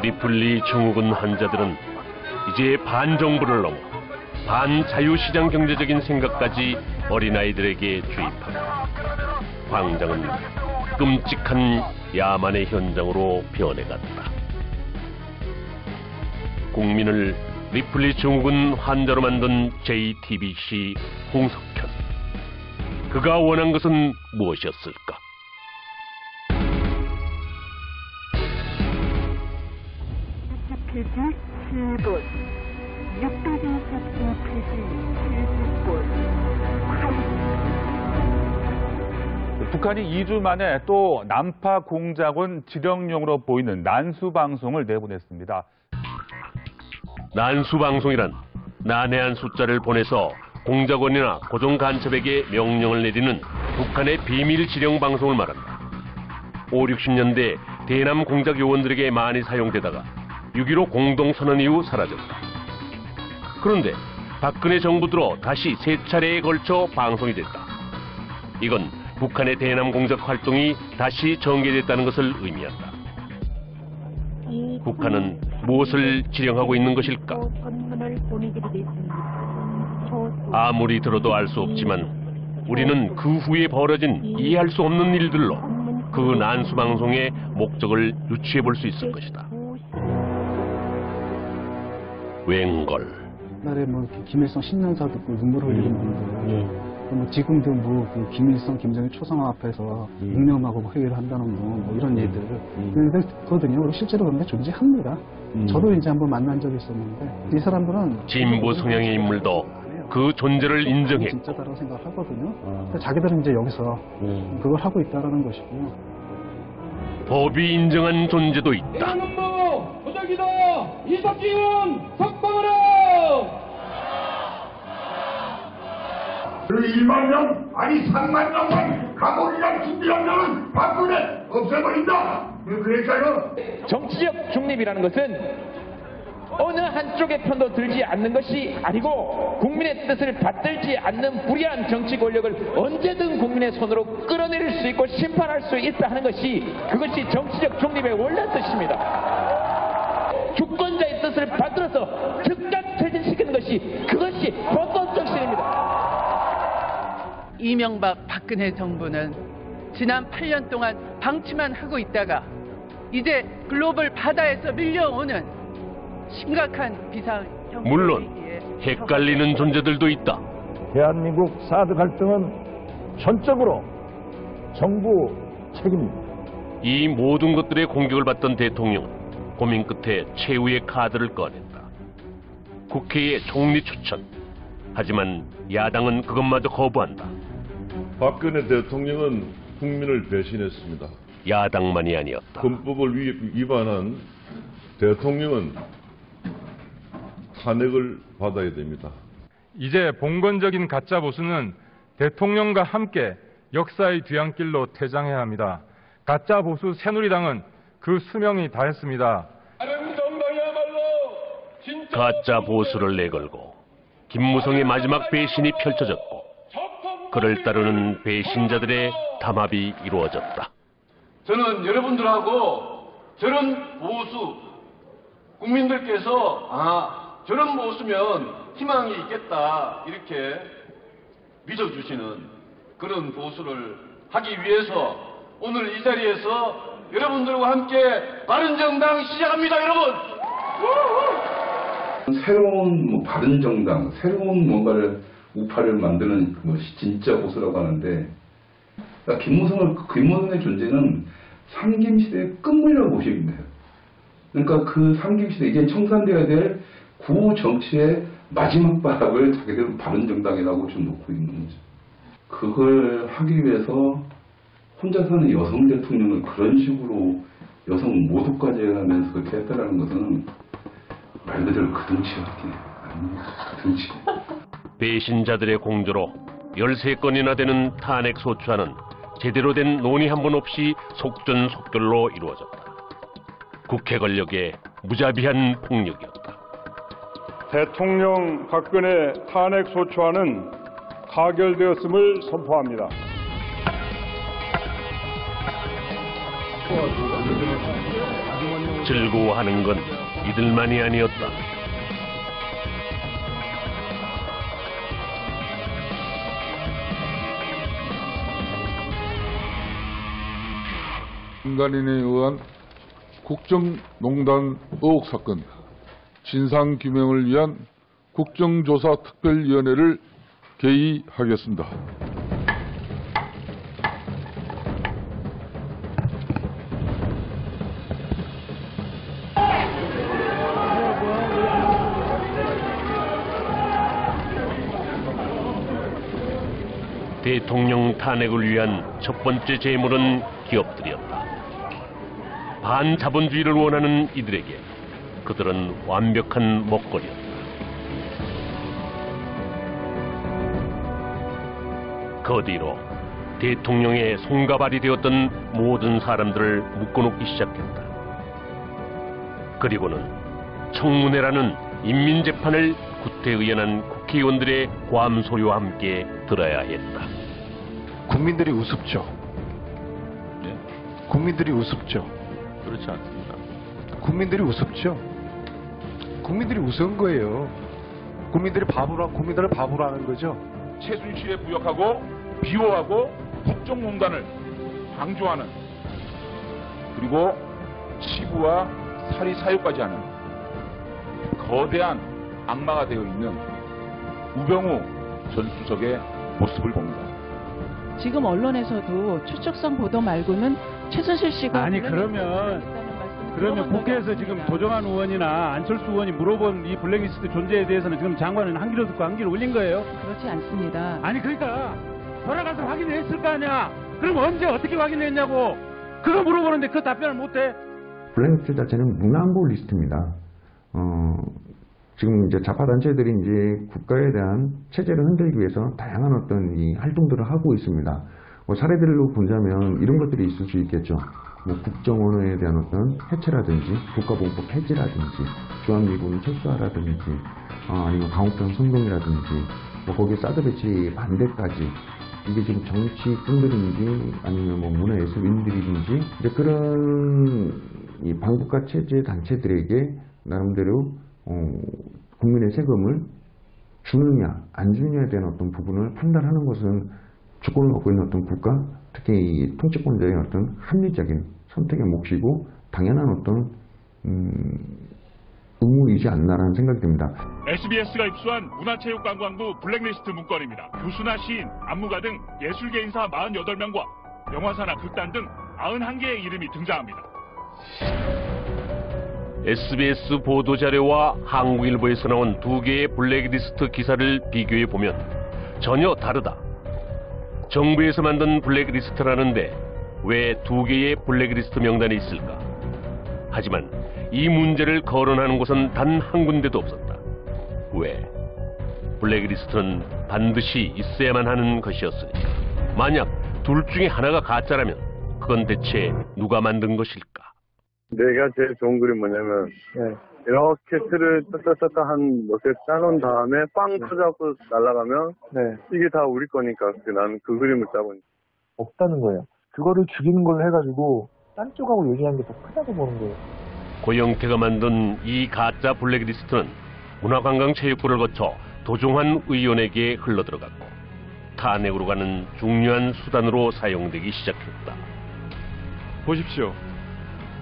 리플리 증후군 환자들은 이제 반정부를 넘어 반자유시장 경제적인 생각까지 어린아이들에게 주입합니다. 광장은 끔찍한 야만의 현장으로 변해갔다. 국민을 리플리 증후군 환자로 만든 JTBC 홍석현. 그가 원한 것은 무엇이었을까? 표지 7분, 624표 표지 7분, 북한이 2주 만에 또 난파 공작원 지령용으로 보이는 난수 방송을 내보냈습니다. 난수 방송이란 난해한 숫자를 보내서 공작원이나 고정 간첩에게 명령을 내리는 북한의 비밀 지령 방송을 말한다. 5, 60년대 대남 공작 요원들에게 많이 사용되다가 6.15 공동선언 이후 사라졌다. 그런데 박근혜 정부 들어 다시 3차례에 걸쳐 방송이 됐다. 이건 북한의 대남 공작 활동이 다시 전개됐다는 것을 의미한다. 북한은 무엇을 지령하고 있는 것일까? 아무리 들어도 알 수 없지만 우리는 그 후에 벌어진 이해할 수 없는 일들로 그 난수 방송의 목적을 유추해 볼 수 있을 것이다. 웬걸. 옛날에 뭐 김일성 신년사 듣고 눈물 흘리는 분들, 뭐 지금도 뭐 그 김일성, 김정일 초상화 앞에서 묵념하고 회의를 한다는 뭐 이런 얘기들 듣거든요. 그리고 실제로 그런 게 존재합니다. 저도 이제 한번 만난 적이 있었는데 이 사람들은 진보 성향의 인물도 그 존재를 인정해. 진짜다라고 생각하거든요. 자기들은 이제 여기서 그걸 하고 있다라는 것이고요. 법이 인정한 존재도 있다. 대한민국 도적이다. 이석기훈 석방하라. 그 1만 명 아니 3만 명만 감옥이랑 준비하면은 박근혜 없애버린다. 그러니까요. 정치적 중립이라는 것은 어느 한쪽의 편도 들지 않는 것이 아니고 국민의 뜻을 받들지 않는 불의한 정치 권력을 언제든 국민의 손으로 끌어내릴 수 있고 심판할 수 있다 하는 것이 그것이 정치적 중립의 원래 뜻입니다. 주권자의 뜻을 받들어서 즉각 퇴진시키는 것이 그것이 헌법 정신입니다. 이명박 박근혜 정부는 지난 8년 동안 방치만 하고 있다가 이제 글로벌 바다에서 밀려오는 심각한 비상 물론 헷갈리는 존재들도 있다. 대한민국 사드 갈등은 전적으로 정부 책임입니다. 이 모든 것들의 공격을 받던 대통령은 고민 끝에 최후의 카드를 꺼냈다. 국회의 총리 추천. 하지만 야당은 그것마저 거부한다. 박근혜 대통령은 국민을 배신했습니다. 야당만이 아니었다. 헌법을 위반한 대통령은 탄핵을 받아야 됩니다. 이제 봉건적인 가짜 보수는 대통령과 함께 역사의 뒤안길로 퇴장해야 합니다. 가짜 보수 새누리당은 그 수명이 다했습니다. 가짜 보수를 내걸고 김무성의 마지막 배신이 펼쳐졌고 그를 따르는 배신자들의 담합이 이루어졌다. 저는 여러분들하고 저런 보수 국민들께서 저런 보수면 희망이 있겠다 이렇게 믿어주시는 그런 보수를 하기 위해서 오늘 이 자리에서 여러분들과 함께 바른정당 시작합니다, 여러분. 새로운 바른정당, 새로운 뭔가를 우파를 만드는 진짜 보수라고 하는데, 그러니까 김무성의 존재는 삼김시대의 끝물이라고 보시면 돼요. 그러니까 그 삼김시대, 이제 청산되어야 될 구 정치의 마지막 발악을 자기들은 바른정당이라고 좀 놓고 있는 거죠. 그걸 하기 위해서 혼자 사는 여성 대통령을 그런 식으로 여성 모독까지 하면서 그렇게 했다라는 것은 말 그대로 그 덩치밖에 아닙니다. 그 덩치. 배신자들의 공조로 13건이나 되는 탄핵 소추안은 제대로 된 논의 한 번 없이 속전속결로 이루어졌다. 국회 권력의 무자비한 폭력이었다. 대통령 박근혜 탄핵 소추안은 가결되었음을 선포합니다. 즐거워하는 건 이들만이 아니었다. 민간인에 의한 국정농단 의혹 사건 진상규명을 위한 국정조사특별위원회를 개의하겠습니다. 대통령 탄핵을 위한 첫 번째 재물은 기업들이었다. 반자본주의를 원하는 이들에게 그들은 완벽한 먹거리였다. 그 뒤로 대통령의 손과 발이 되었던 모든 사람들을 묶어놓기 시작했다. 그리고는 청문회라는 인민재판을 구태의연한 국회의원들의 고함소리와 함께 들어야 했다. 국민들이 우습죠. 네? 국민들이 우습죠. 그렇지 않습니다. 국민들이 우습죠. 국민들이 우스운 거예요. 국민들을 바보로 하는 거죠. 최순실에 부역하고 비호하고 국정농단을 방조하는, 그리고 치부와 살이 사유까지 하는 거대한 악마가 되어 있는 우병우 전 수석의 모습을 봅니다. 지금 언론에서도 추측성 보도 말고는 최순실 씨가 아니 그러면 국회에서 지금 도정환 의원이나 안철수 의원이 물어본 이 블랙리스트 존재에 대해서는 지금 장관은 한 귀로 듣고 한 귀로 울린 거예요? 그렇지 않습니다. 아니 그러니까 돌아가서 확인했을 거 아니야. 그럼 언제 어떻게 확인했냐고. 그거 물어보는데 그 답변을 못해. 블랙리스트 자체는 문안보 리스트입니다. 지금 이제 좌파단체들이 이제 국가에 대한 체제를 흔들기 위해서 다양한 어떤 이 활동들을 하고 있습니다. 뭐 사례들로 보자면 이런 것들이 있을 수 있겠죠. 뭐 국정원에 대한 어떤 해체라든지 국가보훈법 폐지라든지 주한미군 철수하라든지 아니면 강옥당 선동이라든지 뭐 거기에 사드 배치 반대까지 이게 지금 정치꾼들인지 아니면 뭐 문화예술인들이든지 이제 그런 이 반국가 체제 단체들에게 나름대로 국민의 세금을 주느냐 안 주느냐에 대한 어떤 부분을 판단하는 것은 주권을 갖고 있는 어떤 국가, 특히 이 통치권자의 어떤 합리적인 선택의 몫이고 당연한 어떤 의무이지 않나라는 생각이 듭니다. SBS가 입수한 문화체육관광부 블랙리스트 문건입니다. 교수나 시인, 안무가 등 예술계 인사 48명과 영화사나 극단 등 91개의 이름이 등장합니다. SBS 보도자료와 한국일보에서 나온 2개의 블랙리스트 기사를 비교해 보면 전혀 다르다. 정부에서 만든 블랙리스트라는데 왜 2개의 블랙리스트 명단이 있을까? 하지만 이 문제를 거론하는 곳은 단 한 군데도 없었다. 왜? 블랙리스트는 반드시 있어야만 하는 것이었으니까. 만약 둘 중에 하나가 가짜라면 그건 대체 누가 만든 것일까? 내가 제일 좋은 그림 뭐냐면 이렇게 틀을 떴다 한 몇 개 짜놓은 다음에 빵 터져갖고 날아가면 이게 다 우리 거니까 나는 그 그림을 짜고 없다는 거예요. 그거를 죽이는 걸로 해가지고 딴 쪽하고 얘기하는 게 더 크다고 보는 거예요. 고영태가 만든 이 가짜 블랙리스트는 문화관광체육부를 거쳐 도종환 의원에게 흘러들어갔고 탄핵으로 가는 중요한 수단으로 사용되기 시작했다. 보십시오.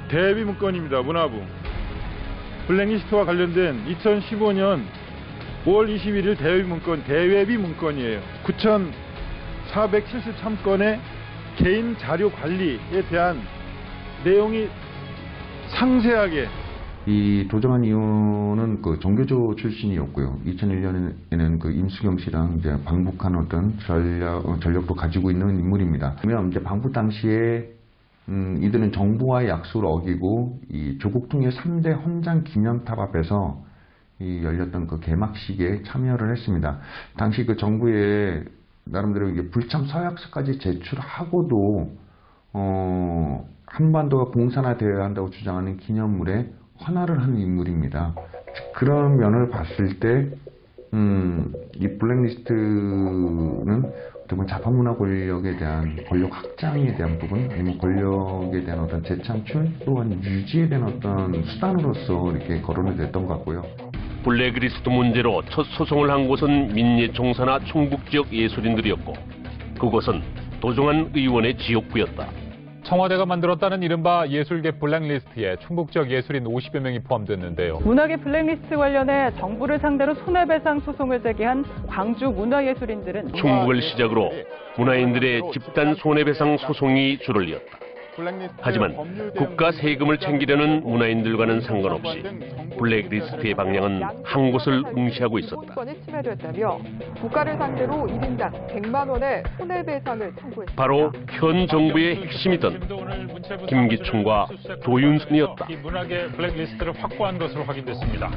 대외비 문건입니다. 문화부. 블랙리스트와 관련된 2015년 5월 21일 대외비 문건이에요. 9,473건의 개인 자료 관리에 대한 내용이 상세하게. 이 도정환 의원은 그 종교조 출신이었고요. 2001년에는 그 임수경 씨랑 이제 방북한 어떤 전력도 가지고 있는 인물입니다. 그러면 이제 방북 당시에 이들은 정부와의 약속을 어기고 이 조국통일 3대 헌장 기념탑 앞에서 이 열렸던 그 개막식에 참여를 했습니다. 당시 그 정부에 나름대로 이게 불참 서약서까지 제출하고도 한반도가 봉산화되어야 한다고 주장하는 기념물에 헌화를 하는 인물입니다. 그런 면을 봤을 때 이 블랙리스트는 어떤 자파문화 권력에 대한 권력 확장에 대한 부분, 아니면 권력에 대한 어떤 재창출 또한 유지에 대한 어떤 수단으로서 이렇게 거론이 됐던 것 같고요. 블랙리스트 문제로 첫 소송을 한 곳은 민예총사나 충북 지역 예술인들이었고 그곳은 도종환 의원의 지역구였다. 청와대가 만들었다는 이른바 예술계 블랙리스트에 충북 지역 예술인 50여 명이 포함됐는데요. 문화계 블랙리스트 관련해 정부를 상대로 손해배상 소송을 제기한 광주 문화예술인들은 충북을 시작으로 문화인들의 집단 손해배상 소송이 줄을 이었다. 하지만 국가 세금을 챙기려는 문화인들과는 상관없이 블랙리스트의 방향은 한 곳을 응시하고 있었다. 권이 침해됐다며 국가를 상대로 1인당 100만 원의 손해배상을 청구했습니다. 바로 현 정부의 핵심이던 김기춘과 조윤선이었다. 문화계 블랙리스트를 확보한 것으로 확인됐습니다.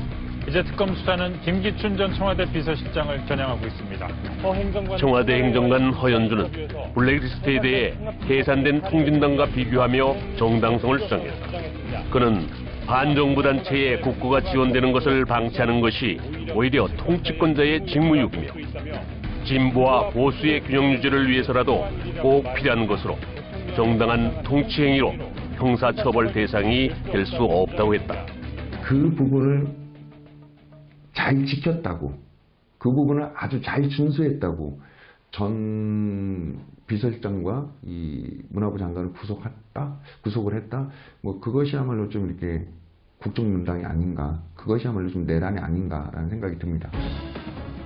이제 특검 수사는 김기춘 전 청와대 비서실장을 겨냥하고 있습니다. 청와대 행정관 허연주는 블랙리스트에 대해 해산된 통진당과 비교하며 정당성을 주장했다. 그는 반정부 단체에 국고가 지원되는 것을 방치하는 것이 오히려 통치권자의 직무유기며 진보와 보수의 균형 유지를 위해서라도 꼭 필요한 것으로 정당한 통치 행위로 형사처벌 대상이 될 수 없다고 했다. 그 부분을 잘 지켰다고, 그 부분을 아주 잘 준수했다고 전 비서실장과 이 문화부 장관을 구속을 했다. 뭐 그것이야말로 좀 이렇게 국정농단이 아닌가, 그것이야말로 좀 내란이 아닌가라는 생각이 듭니다.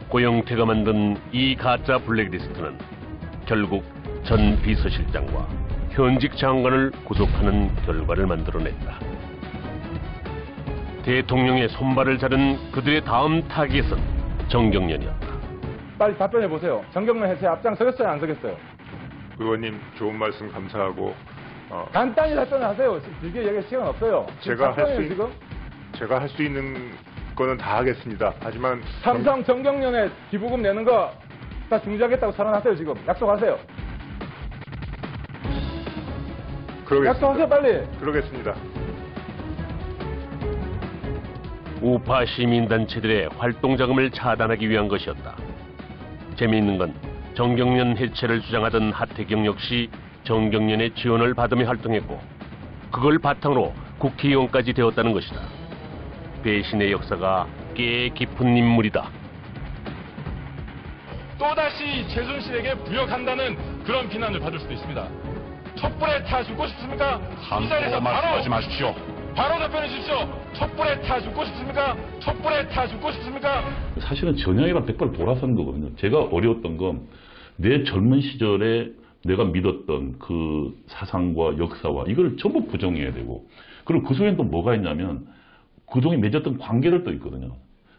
고영태가 만든 이 가짜 블랙리스트는 결국 전 비서실장과 현직 장관을 구속하는 결과를 만들어냈다. 대통령의 손발을 자른 그들의 다음 타깃은 정경련이었다. 빨리 답변해 보세요. 정경련 해체에 앞장서겠어요, 안 서겠어요? 의원님 좋은 말씀 감사하고 간단히 답변하세요. 길게 얘기할 시간 없어요. 제가 할 수 있는 거는 다 하겠습니다. 하지만 삼성 정경련에 기부금 내는 거 다 중지하겠다고 선언하세요. 지금 약속하세요. 약속하세요, 빨리. 그러겠습니다. 우파 시민단체들의 활동자금을 차단하기 위한 것이었다. 재미있는 건 정경련 해체를 주장하던 하태경 역시 정경련의 지원을 받으며 활동했고 그걸 바탕으로 국회의원까지 되었다는 것이다. 배신의 역사가 꽤 깊은 인물이다. 또다시 최순실에게 부역한다는 그런 비난을 받을 수도 있습니다. 촛불에 타 죽고 싶습니까? 이 자리에서 바로 말씀하지 마십시오. 바로 답변해 주십시오. 촛불에 타 죽고 싶습니까? 촛불에 타 죽고 싶습니까? 사실은 전향이랑 100발 돌아선 거거든요. 제가 어려웠던 건 내 젊은 시절에 내가 믿었던 그 사상과 역사와 이걸 전부 부정해야 되고, 그리고 그 속엔 또 뭐가 있냐면 그동안 맺었던 관계를 또 있거든요.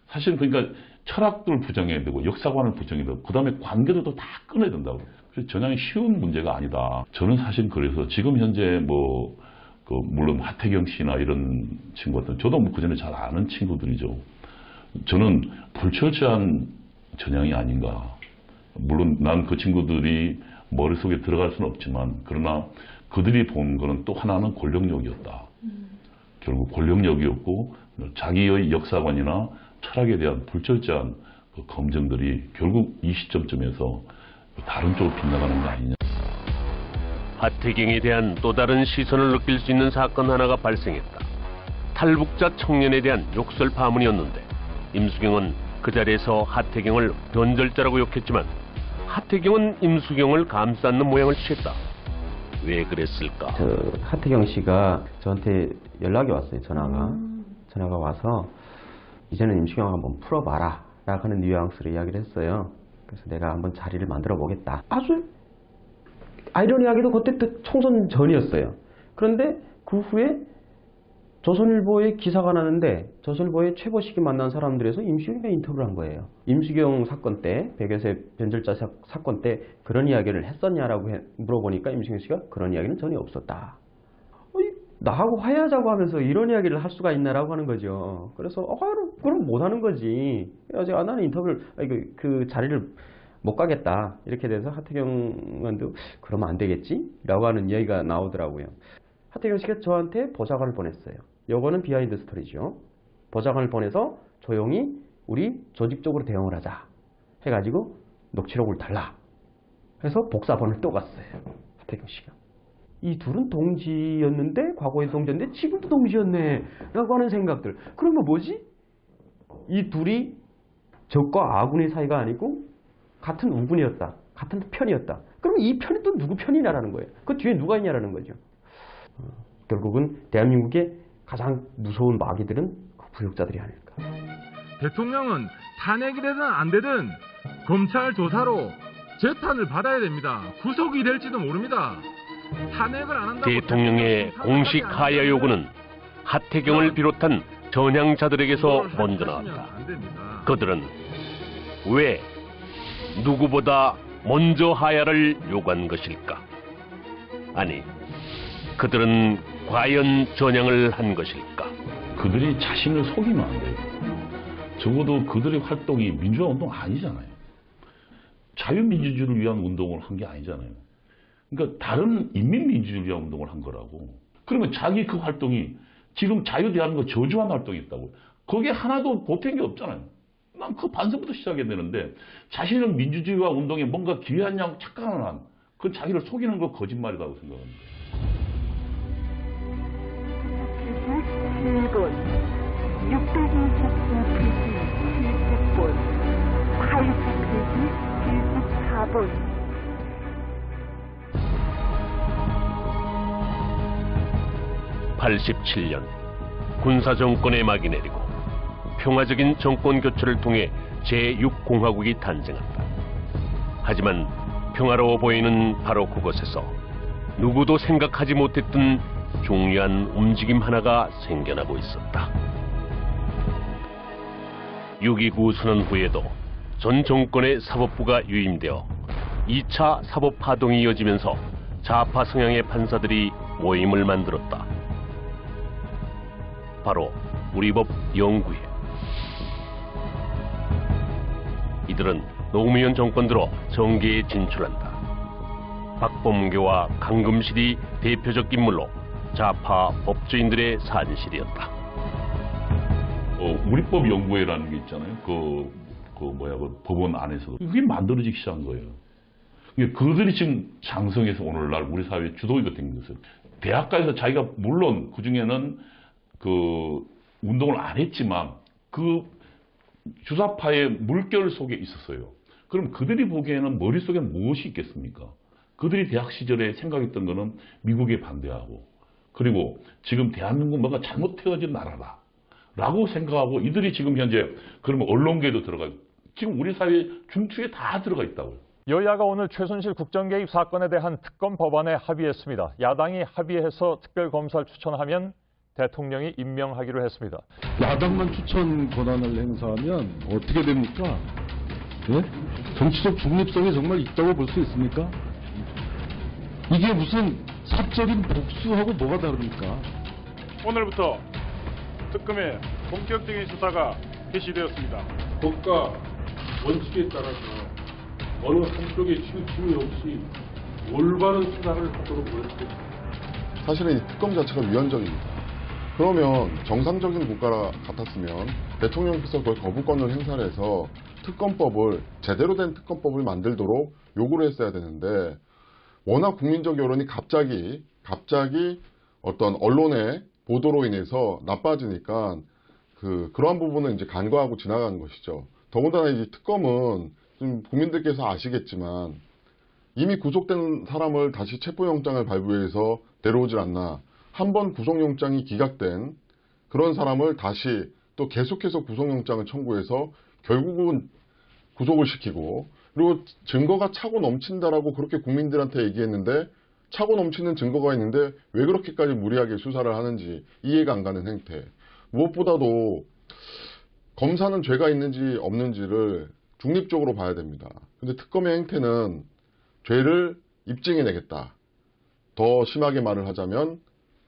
사실은 그러니까 철학들을 부정해야 되고 역사관을 부정해야 되고 그 다음에 관계들도 다 끊어야 된다고. 그래서 전향이 쉬운 문제가 아니다. 저는 사실 그래서 지금 현재 물론 하태경 씨나 이런 친구들, 저도 그 전에 잘 아는 친구들이죠. 저는 불철저한 전향이 아닌가. 물론 난 그 친구들이 머릿속에 들어갈 수는 없지만, 그러나 그들이 본 거는 또 하나는 권력력이었다. 결국 권력력이었고, 자기의 역사관이나 철학에 대한 불철저한 그 검증들이 결국 이 시점쯤에서 다른 쪽으로 빗나가는 거 아니냐. 하태경에 대한 또 다른 시선을 느낄 수 있는 사건 하나가 발생했다. 탈북자 청년에 대한 욕설 파문이었는데, 임수경은 그 자리에서 하태경을 변절자라고 욕했지만 하태경은 임수경을 감싸는 모양을 취했다. 왜 그랬을까? 하태경 씨가 저한테 연락이 왔어요. 전화가 와서 이제는 임수경 한번 풀어봐라 라고 하는 뉘앙스로 이야기를 했어요. 그래서 내가 한번 자리를 만들어 보겠다. 아주 아이러니하게도 그때 총선 전이었어요. 그런데 그 후에 조선일보에 기사가 나는데 조선일보의 최보식이 만난 사람들에서 임수경이가 인터뷰를 한 거예요. 임수경 사건 때, 백여세 변절자 사건 때 그런 이야기를 했었냐라고 물어보니까 임수경 씨가 그런 이야기는 전혀 없었다. 나하고 화해하자고 하면서 이런 이야기를 할 수가 있나라고 하는 거죠. 그래서 그럼 못 하는 거지. 그래서 나는 인터뷰를 그 자리를 못 가겠다 이렇게 돼서 하태경 의원도 그러면 안 되겠지? 라고 하는 이야기가 나오더라고요. 하태경 씨가 저한테 보좌관을 보냈어요. 요거는 비하인드 스토리죠. 보좌관을 보내서 조용히 우리 조직적으로 대응을 하자 해가지고 녹취록을 달라 해서 복사본을 또 갔어요. 하태경 씨가. 이 둘은 동지였는데, 과거에도 동지였는데 지금도 동지였네 라고 하는 생각들. 그러면 뭐지? 이 둘이 적과 아군의 사이가 아니고 같은 우군이었다, 같은 편이었다. 그러면 이 편이 또 누구 편이냐라는 거예요. 그 뒤에 누가 있냐라는 거죠. 결국은 대한민국의 가장 무서운 마귀들은 부역자들이 아닐까. 대통령은 탄핵이 되든 안 되든 검찰 조사로 재판을 받아야 됩니다. 구속이 될지도 모릅니다. 탄핵을 안 한다고 대통령의 공식 하야 요구는 하태경을 비롯한 전향자들에게서 먼저 나왔다. 그들은 왜 누구보다 먼저 하야를 요구한 것일까? 아니, 그들은 과연 전향을 한 것일까? 그들이 자신을 속이면 안 돼요. 적어도 그들의 활동이 민주화 운동 아니잖아요. 자유민주주의를 위한 운동을 한 게 아니잖아요. 그러니까 다른 인민민주주의를 위한 운동을 한 거라고. 그러면 자기 그 활동이 지금 자유대하는 거 저주한 활동이었다고. 거기에 하나도 보탠 게 없잖아요. 난 그 반성부터 시작해야 되는데, 자신은 민주주의와 운동에 뭔가 기여하냐고 착각을 한, 그건 자기를 속이는 거 거짓말이라고 생각합니다. 7분, 629페이지 70분, 80페이지 74분. (87년) 군사정권의 막이 내리고 평화적인 정권 교체를 통해 제6공화국이 탄생한다. 하지만 평화로워 보이는 바로 그곳에서 누구도 생각하지 못했던 중요한 움직임 하나가 생겨나고 있었다. 6.29 선언 후에도 전 정권의 사법부가 유임되어 2차 사법파동이 이어지면서 좌파 성향의 판사들이 모임을 만들었다. 바로 우리법 연구회. 이들은 노무현 정권 들어 정계에 진출한다. 박범계와 강금실이 대표적 인물로 좌파 법조인들의 산실이었다. 우리법 연구회라는 게 있잖아요. 법원 안에서도 그게 만들어지기 시작한 거예요. 그들이 지금 장성해서 오늘날 우리 사회의 주도기가 된 것을. 대학가에서 자기가 물론 그 중에는 운동을 안 했지만 그 주사파의 물결 속에 있었어요. 그럼 그들이 보기에는 머릿속에 무엇이 있겠습니까? 그들이 대학 시절에 생각했던 거는 미국에 반대하고, 그리고 지금 대한민국 뭔가 잘못되어진 나라다 라고 생각하고 이들이 지금 현재 그러면 언론계도 들어가고 지금 우리 사회 중추에 다 들어가 있다고요. 여야가 오늘 최순실 국정개입 사건에 대한 특검 법안에 합의했습니다. 야당이 합의해서 특별검사를 추천하면 대통령이 임명하기로 했습니다. 야당만 추천 권한을 행사하면 어떻게 됩니까? 예? 정치적 중립성이 정말 있다고 볼 수 있습니까? 이게 무슨 사적인 복수하고 뭐가 다릅니까? 오늘부터 특검의 본격적인 수사가 개시되었습니다. 국가 원칙에 따라서 어느 한쪽의 치우침이 없이 올바른 수사를 하도록 노력했습니다. 사실은 이 특검 자체가 위헌적입니다. 그러면 정상적인 국가 같았으면 대통령께서 그걸 거부권을 행사를 해서 특검법을 제대로 된 특검법을 만들도록 요구를 했어야 되는데 워낙 국민적 여론이 갑자기 어떤 언론의 보도로 인해서 나빠지니까 그러한 부분은 이제 간과하고 지나가는 것이죠. 더군다나 이 특검은 좀 국민들께서 아시겠지만 이미 구속된 사람을 다시 체포영장을 발부해서 데려오질 않나. 한번 구속영장이 기각된 그런 사람을 다시 또 계속해서 구속영장을 청구해서 결국은 구속을 시키고 그리고 증거가 차고 넘친다라고 그렇게 국민들한테 얘기했는데 차고 넘치는 증거가 있는데 왜 그렇게까지 무리하게 수사를 하는지 이해가 안 가는 행태. 무엇보다도 검사는 죄가 있는지 없는지를 중립적으로 봐야 됩니다. 근데 특검의 행태는 죄를 입증해내겠다. 더 심하게 말을 하자면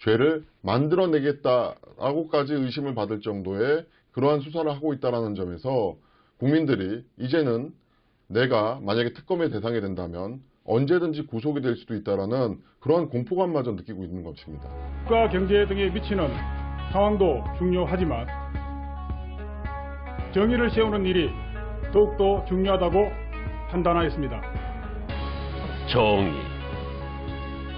죄를 만들어내겠다라고까지 의심을 받을 정도의 그러한 수사를 하고 있다는 점에서 국민들이 이제는 내가 만약에 특검의 대상이 된다면 언제든지 구속이 될 수도 있다는 그러한 공포감마저 느끼고 있는 것입니다. 국가 경제 등에 미치는 상황도 중요하지만 정의를 세우는 일이 더욱더 중요하다고 판단하였습니다. 정의.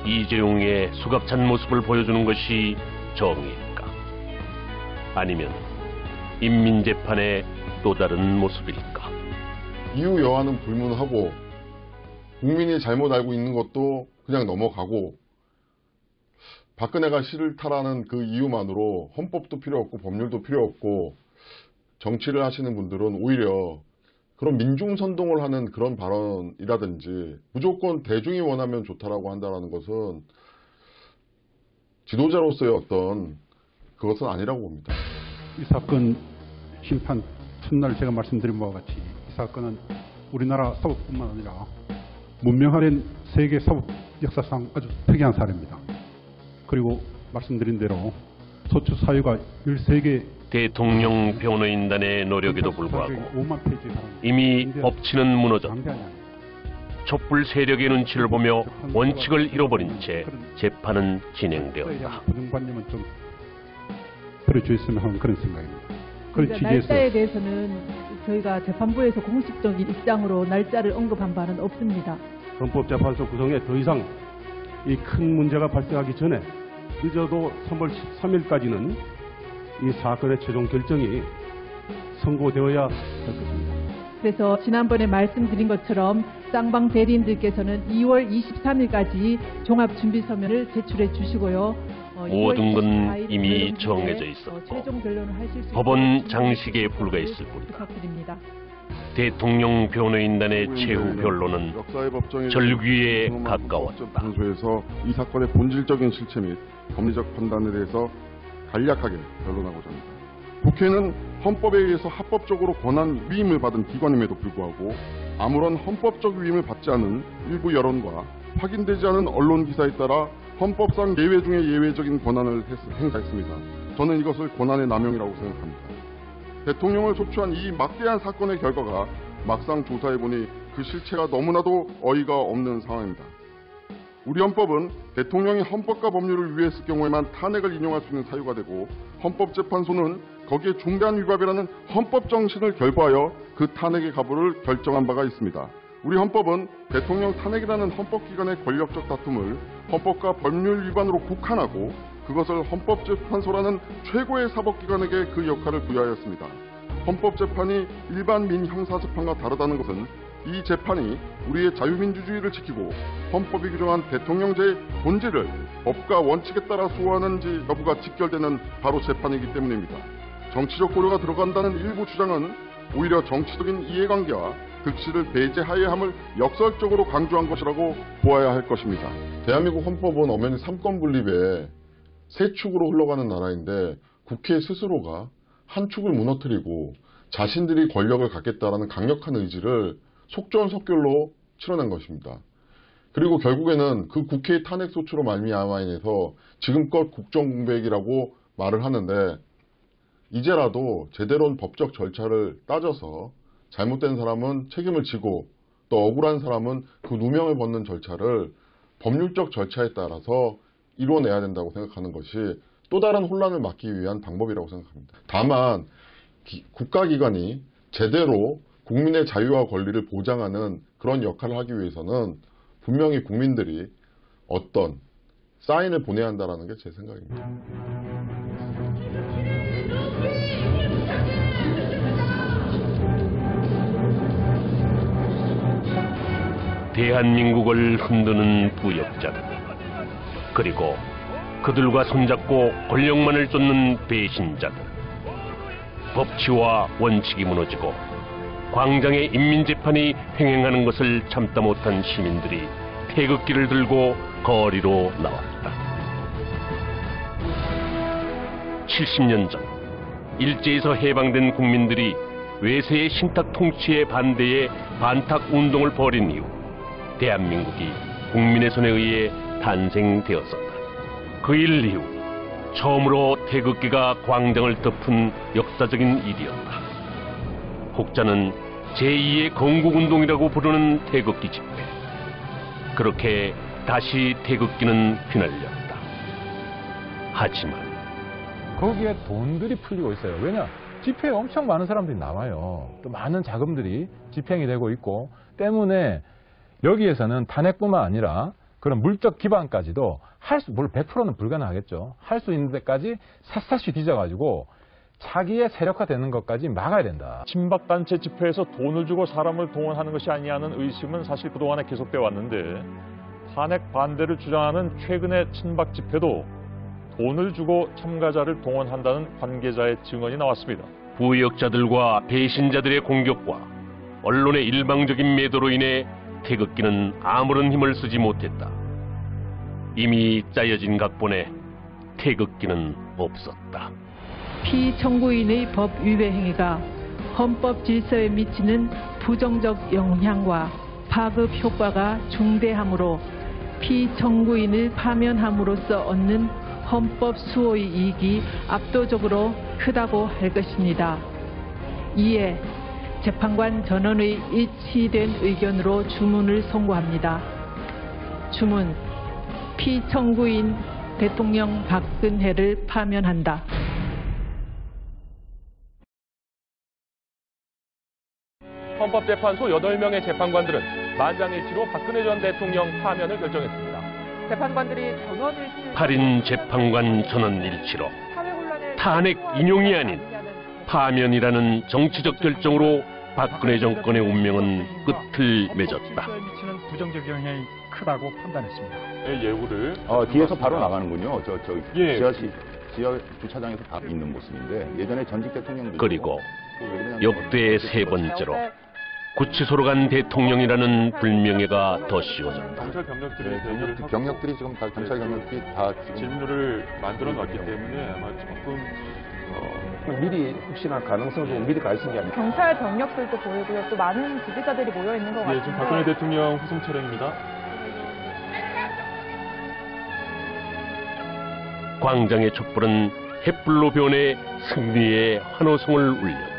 이재용의 수갑찬 모습을 보여주는 것이 정의일까? 아니면 인민재판의 또 다른 모습일까? 이유 여하는 불문하고 국민이 잘못 알고 있는 것도 그냥 넘어가고 박근혜가 싫다라는 그 이유만으로 헌법도 필요 없고 법률도 필요 없고 정치를 하시는 분들은 오히려 그런 민중선동을 하는 그런 발언이라든지 무조건 대중이 원하면 좋다라고 한다는 것은 지도자로서의 어떤 그것은 아니라고 봅니다. 이 사건 심판 첫날 제가 말씀드린 바와 같이 이 사건은 우리나라 사법뿐만 아니라 문명화된 세계 사법 역사상 아주 특이한 사례입니다. 그리고 말씀드린 대로 소추 사유가 13개 대통령 변호인단의 노력에도 불구하고 이미 법치는 무너졌고 촛불 세력의 눈치를 보며 원칙을 잃어버린 채 재판은 진행되었다. 고정관념은 좀 버려주셨으면 하는 그런 생각입니다. 날짜에 대해서는 저희가 재판부에서 공식적인 입장으로 날짜를 언급한 바는 없습니다. 헌법재판소 구성에 더 이상 이 큰 문제가 발생하기 전에 늦어도 3월 13일까지는 이 사건의 최종 결정이 선고되어야 할 것입니다. 그래서 지난번에 말씀드린 것처럼 쌍방 대리인들께서는 2월 23일까지 종합준비서면을 제출해 주시고요. 모든 건 이미 정해져 있었고 법원 장식에 불과했을 뿐이다. 부탁드립니다. 대통령 변호인단의 최후 변론은 절규에 가까웠다. 방소에서 이 사건의 본질적인 실체 및 법리적 판단에 대해서 간략하게 변론하고자 합니다. 국회는 헌법에 의해서 합법적으로 권한 위임을 받은 기관임에도 불구하고 아무런 헌법적 위임을 받지 않은 일부 여론과 확인되지 않은 언론 기사에 따라 헌법상 예외 중에 예외적인 권한을 행사했습니다. 저는 이것을 권한의 남용이라고 생각합니다. 대통령을 소추한 이 막대한 사건의 결과가 막상 조사해보니 그 실체가 너무나도 어이가 없는 상황입니다. 우리 헌법은 대통령이 헌법과 법률을 위배했을 경우에만 탄핵을 인용할 수 있는 사유가 되고 헌법재판소는 거기에 중대한 위반이라는 헌법 정신을 결부하여 그 탄핵의 가부를 결정한 바가 있습니다. 우리 헌법은 대통령 탄핵이라는 헌법기관의 권력적 다툼을 헌법과 법률 위반으로 국한하고 그것을 헌법재판소라는 최고의 사법기관에게 그 역할을 부여하였습니다. 헌법재판이 일반 민형사재판과 다르다는 것은 이 재판이 우리의 자유민주주의를 지키고 헌법이 규정한 대통령제의 본질을 법과 원칙에 따라 수호하는지 여부가 직결되는 바로 재판이기 때문입니다. 정치적 고려가 들어간다는 일부 주장은 오히려 정치적인 이해관계와 득실을 배제하여야 함을 역설적으로 강조한 것이라고 보아야 할 것입니다. 대한민국 헌법은 엄연히 삼권 분립에 세 축으로 흘러가는 나라인데 국회 스스로가 한 축을 무너뜨리고 자신들이 권력을 갖겠다라는 강력한 의지를 속전속결로 치러낸 것입니다. 그리고 결국에는 그 국회의 탄핵소추로 말미암아서 지금껏 국정공백이라고 말을 하는데 이제라도 제대로 법적 절차를 따져서 잘못된 사람은 책임을 지고 또 억울한 사람은 그 누명을 벗는 절차를 법률적 절차에 따라서 이루어내야 된다고 생각하는 것이 또 다른 혼란을 막기 위한 방법이라고 생각합니다. 다만 국가기관이 제대로 국민의 자유와 권리를 보장하는 그런 역할을 하기 위해서는 분명히 국민들이 어떤 사인을 보내야 한다는 게 제 생각입니다. 대한민국을 흔드는 부역자들, 그리고 그들과 손잡고 권력만을 쫓는 배신자들. 법치와 원칙이 무너지고 광장의 인민재판이 횡행하는 것을 참다 못한 시민들이 태극기를 들고 거리로 나왔다. 70년 전 일제에서 해방된 국민들이 외세의 신탁 통치에 반대해 반탁 운동을 벌인 이후 대한민국이 국민의 손에 의해 탄생되었었다. 그 일 이후 처음으로 태극기가 광장을 덮은 역사적인 일이었다. 혹자는 제2의 건국운동이라고 부르는 태극기 집회. 그렇게 다시 태극기는 휘날렸다. 하지만 거기에 돈들이 풀리고 있어요. 왜냐? 집회에 엄청 많은 사람들이 나와요. 또 많은 자금들이 집행이 되고 있고 때문에 여기에서는 탄핵뿐만 아니라 그런 물적 기반까지도 물론 100%는 불가능하겠죠. 할 수 있는 데까지 샅샅이 뒤져가지고 자기의 세력화되는 것까지 막아야 된다. 친박단체 집회에서 돈을 주고 사람을 동원하는 것이 아니냐는 의심은 사실 그동안에 계속돼 왔는데 탄핵 반대를 주장하는 최근의 친박 집회도 돈을 주고 참가자를 동원한다는 관계자의 증언이 나왔습니다. 부역자들과 배신자들의 공격과 언론의 일방적인 매도로 인해 태극기는 아무런 힘을 쓰지 못했다. 이미 짜여진 각본에 태극기는 없었다. 피청구인의 법 위배 행위가 헌법 질서에 미치는 부정적 영향과 파급 효과가 중대하므로 피청구인을 파면함으로써 얻는 헌법 수호의 이익이 압도적으로 크다고 할 것입니다. 이에 재판관 전원의 일치된 의견으로 주문을 선고합니다. 주문: 피청구인 대통령 박근혜를 파면한다. 헌법재판소 8명의 재판관들은 만장일치로 박근혜 전 대통령 파면을 결정했습니다. 재판관들이 전원일치 8인 재판관 전원일치로 탄핵 인용이 아닌 파면이라는 정치적 결정으로 박근혜 정권의 운명은 끝을 맺었다. 미치는 부정적 영향이 크다고 판단했습니다. 예우를 뒤에서 바로 나가는군요. 예. 지하 주차장에서 다 있는 모습인데 예전에 전직 대통령들 그리고 역대 세 번째로 구치소로 간 대통령이라는 불명예가 더 씌워졌다. 경찰 병력들이 경력들이 지금 다 경찰 경력들이 다 지금 질문을 만들어 놨기 때문에 아마 조금 미리 혹시나 가능성도 미리 가 있는 게 아니라 경찰 병력들도 보이고요. 또 많은 지지자들이 모여 있는 것 같은데. 지금 박근혜 대통령 후송 차량입니다. 광장의 촛불은 햇불로 변해 승리의 환호성을 울렸다.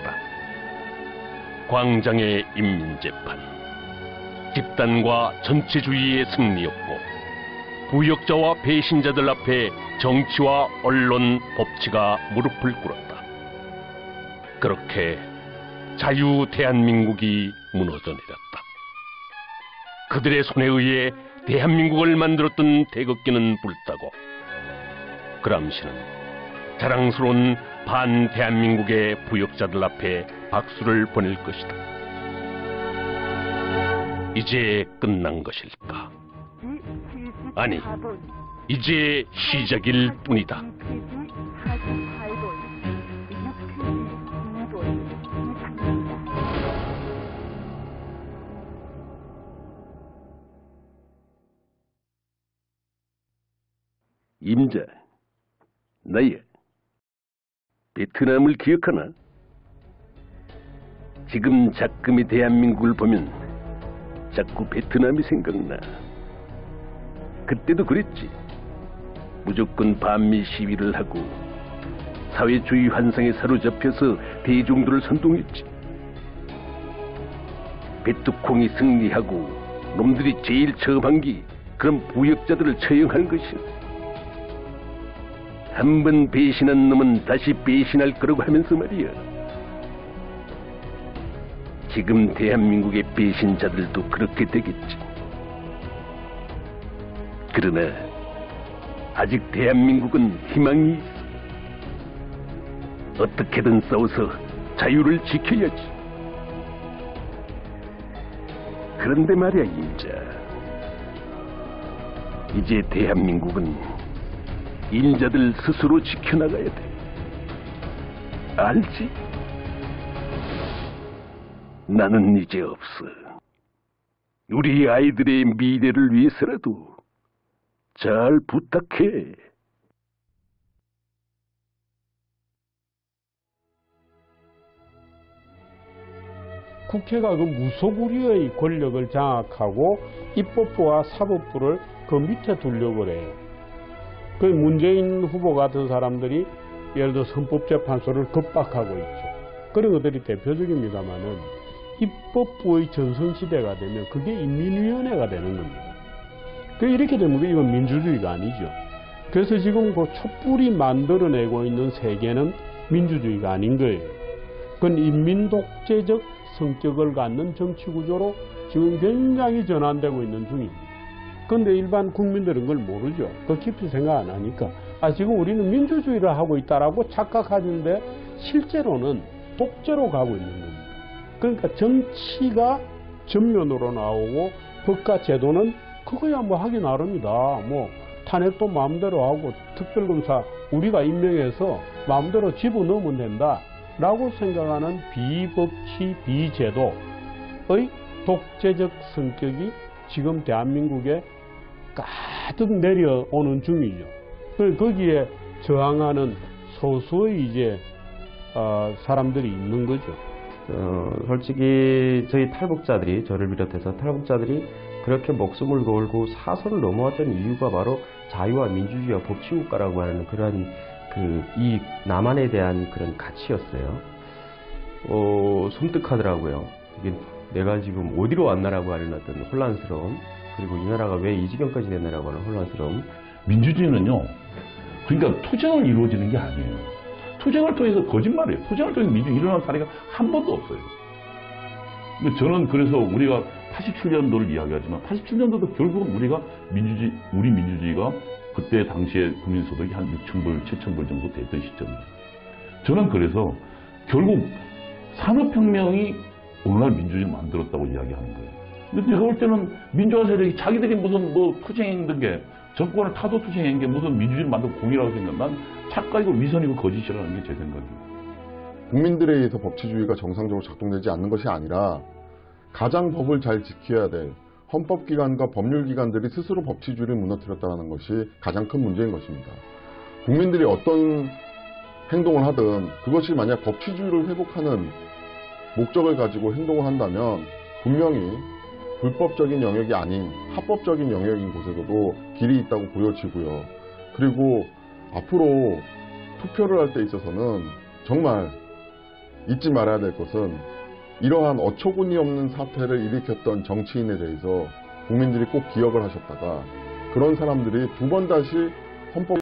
광장의 인민재판, 집단과 전체주의의 승리였고 부역자와 배신자들 앞에 정치와 언론, 법치가 무릎을 꿇었다. 그렇게 자유 대한민국이 무너져 내렸다. 그들의 손에 의해 대한민국을 만들었던 태극기는 불타고 그람시는 자랑스러운 반대한민국의 부역자들 앞에 박수를 보낼 것이다. 이제 끝난 것일까? 아니, 이제 시작일 뿐이다. 임자, 나야. 베트남을 기억하나? 지금 작금의 대한민국을 보면 자꾸 베트남이 생각나. 그때도 그랬지. 무조건 반미 시위를 하고 사회주의 환상에 사로잡혀서 대중들을 선동했지. 베트콩이 승리하고 놈들이 제일 처음 한 게 그런 부역자들을 처형하는 것이야. 한 번 배신한 놈은 다시 배신할 거라고 하면서 말이야. 지금 대한민국의 배신자들도 그렇게 되겠지. 그러나 아직 대한민국은 희망이 있어. 어떻게든 싸워서 자유를 지켜야지. 그런데 말이야, 임자. 이제 대한민국은 인자들 스스로 지켜나가야 돼. 알지? 나는 이제 없어. 우리 아이들의 미래를 위해서라도 잘 부탁해. 국회가 그 무소불위의 권력을 장악하고 입법부와 사법부를 그 밑에 두려고 그래요. 그 문재인 후보 같은 사람들이 예를 들어 헌법재판소를 겁박하고 있죠. 그런 것들이 대표적입니다만은 입법부의 전성시대가 되면 그게 인민위원회가 되는 겁니다. 이렇게 되면 이건 민주주의가 아니죠. 그래서 지금 그 촛불이 만들어내고 있는 세계는 민주주의가 아닌 거예요. 그건 인민독재적 성격을 갖는 정치구조로 지금 굉장히 전환되고 있는 중입니다. 그런데 일반 국민들은 그걸 모르죠. 그 깊이 생각 안 하니까 지금 우리는 민주주의를 하고 있다라고 착각하는데 실제로는 독재로 가고 있는 겁니다. 그러니까 정치가 전면으로 나오고 법과 제도는 그거야 뭐 하기 나름이다. 뭐 탄핵도 마음대로 하고 특별검사 우리가 임명해서 마음대로 집어넣으면 된다 라고 생각하는 비법치 비제도의 독재적 성격이 지금 대한민국에 가득 내려오는 중이죠. 거기에 저항하는 소수의 이제 사람들이 있는 거죠. 솔직히 저희 탈북자들이, 저를 비롯해서 탈북자들이 그렇게 목숨을 걸고 사선을 넘어왔던 이유가 바로 자유와 민주주의와 법치국가라고 하는 그런 이 남한에 대한 그런 가치였어요. 섬뜩하더라고요. 이게 내가 지금 어디로 왔나라고 하는 어떤 혼란스러움, 그리고 이 나라가 왜 이 지경까지 됐나라고 하는 혼란스러움. 민주주의는요, 그러니까 투쟁을 이루어지는 게 아니에요. 투쟁을 통해서 거짓말이에요. 투쟁을 통해서 민주주의 일어난 사례가 한 번도 없어요. 근데 저는 그래서 우리가 87년도를 이야기하지만 87년도도 결국은 우리 민주주의가 그때 당시에 국민소득이 한 6,000불, 7,000불 정도 됐던 시점이에요. 저는 그래서 결국 산업혁명이 오늘날 민주주의를 만들었다고 이야기하는 거예요. 근데 제가 볼 때는 민주화 세력이 자기들이 무슨 투쟁했던 게 정권을 타도 투쟁한 게 무슨 민주주의를 만든 공이라고 생각. 난 착각이고 위선이고 거짓이라는 게 제 생각이에요. 국민들에 의해서 법치주의가 정상적으로 작동되지 않는 것이 아니라 가장 법을 잘 지켜야 될 헌법기관과 법률기관들이 스스로 법치주의를 무너뜨렸다는 것이 가장 큰 문제인 것입니다. 국민들이 어떤 행동을 하든 그것이 만약 법치주의를 회복하는 목적을 가지고 행동을 한다면 분명히 불법적인 영역이 아닌 합법적인 영역인 곳에서도 길이 있다고 보여지고요. 그리고 앞으로 투표를 할 때 있어서는 정말 잊지 말아야 될 것은 이러한 어처구니 없는 사태를 일으켰던 정치인에 대해서 국민들이 꼭 기억을 하셨다가 그런 사람들이 두 번 다시 헌법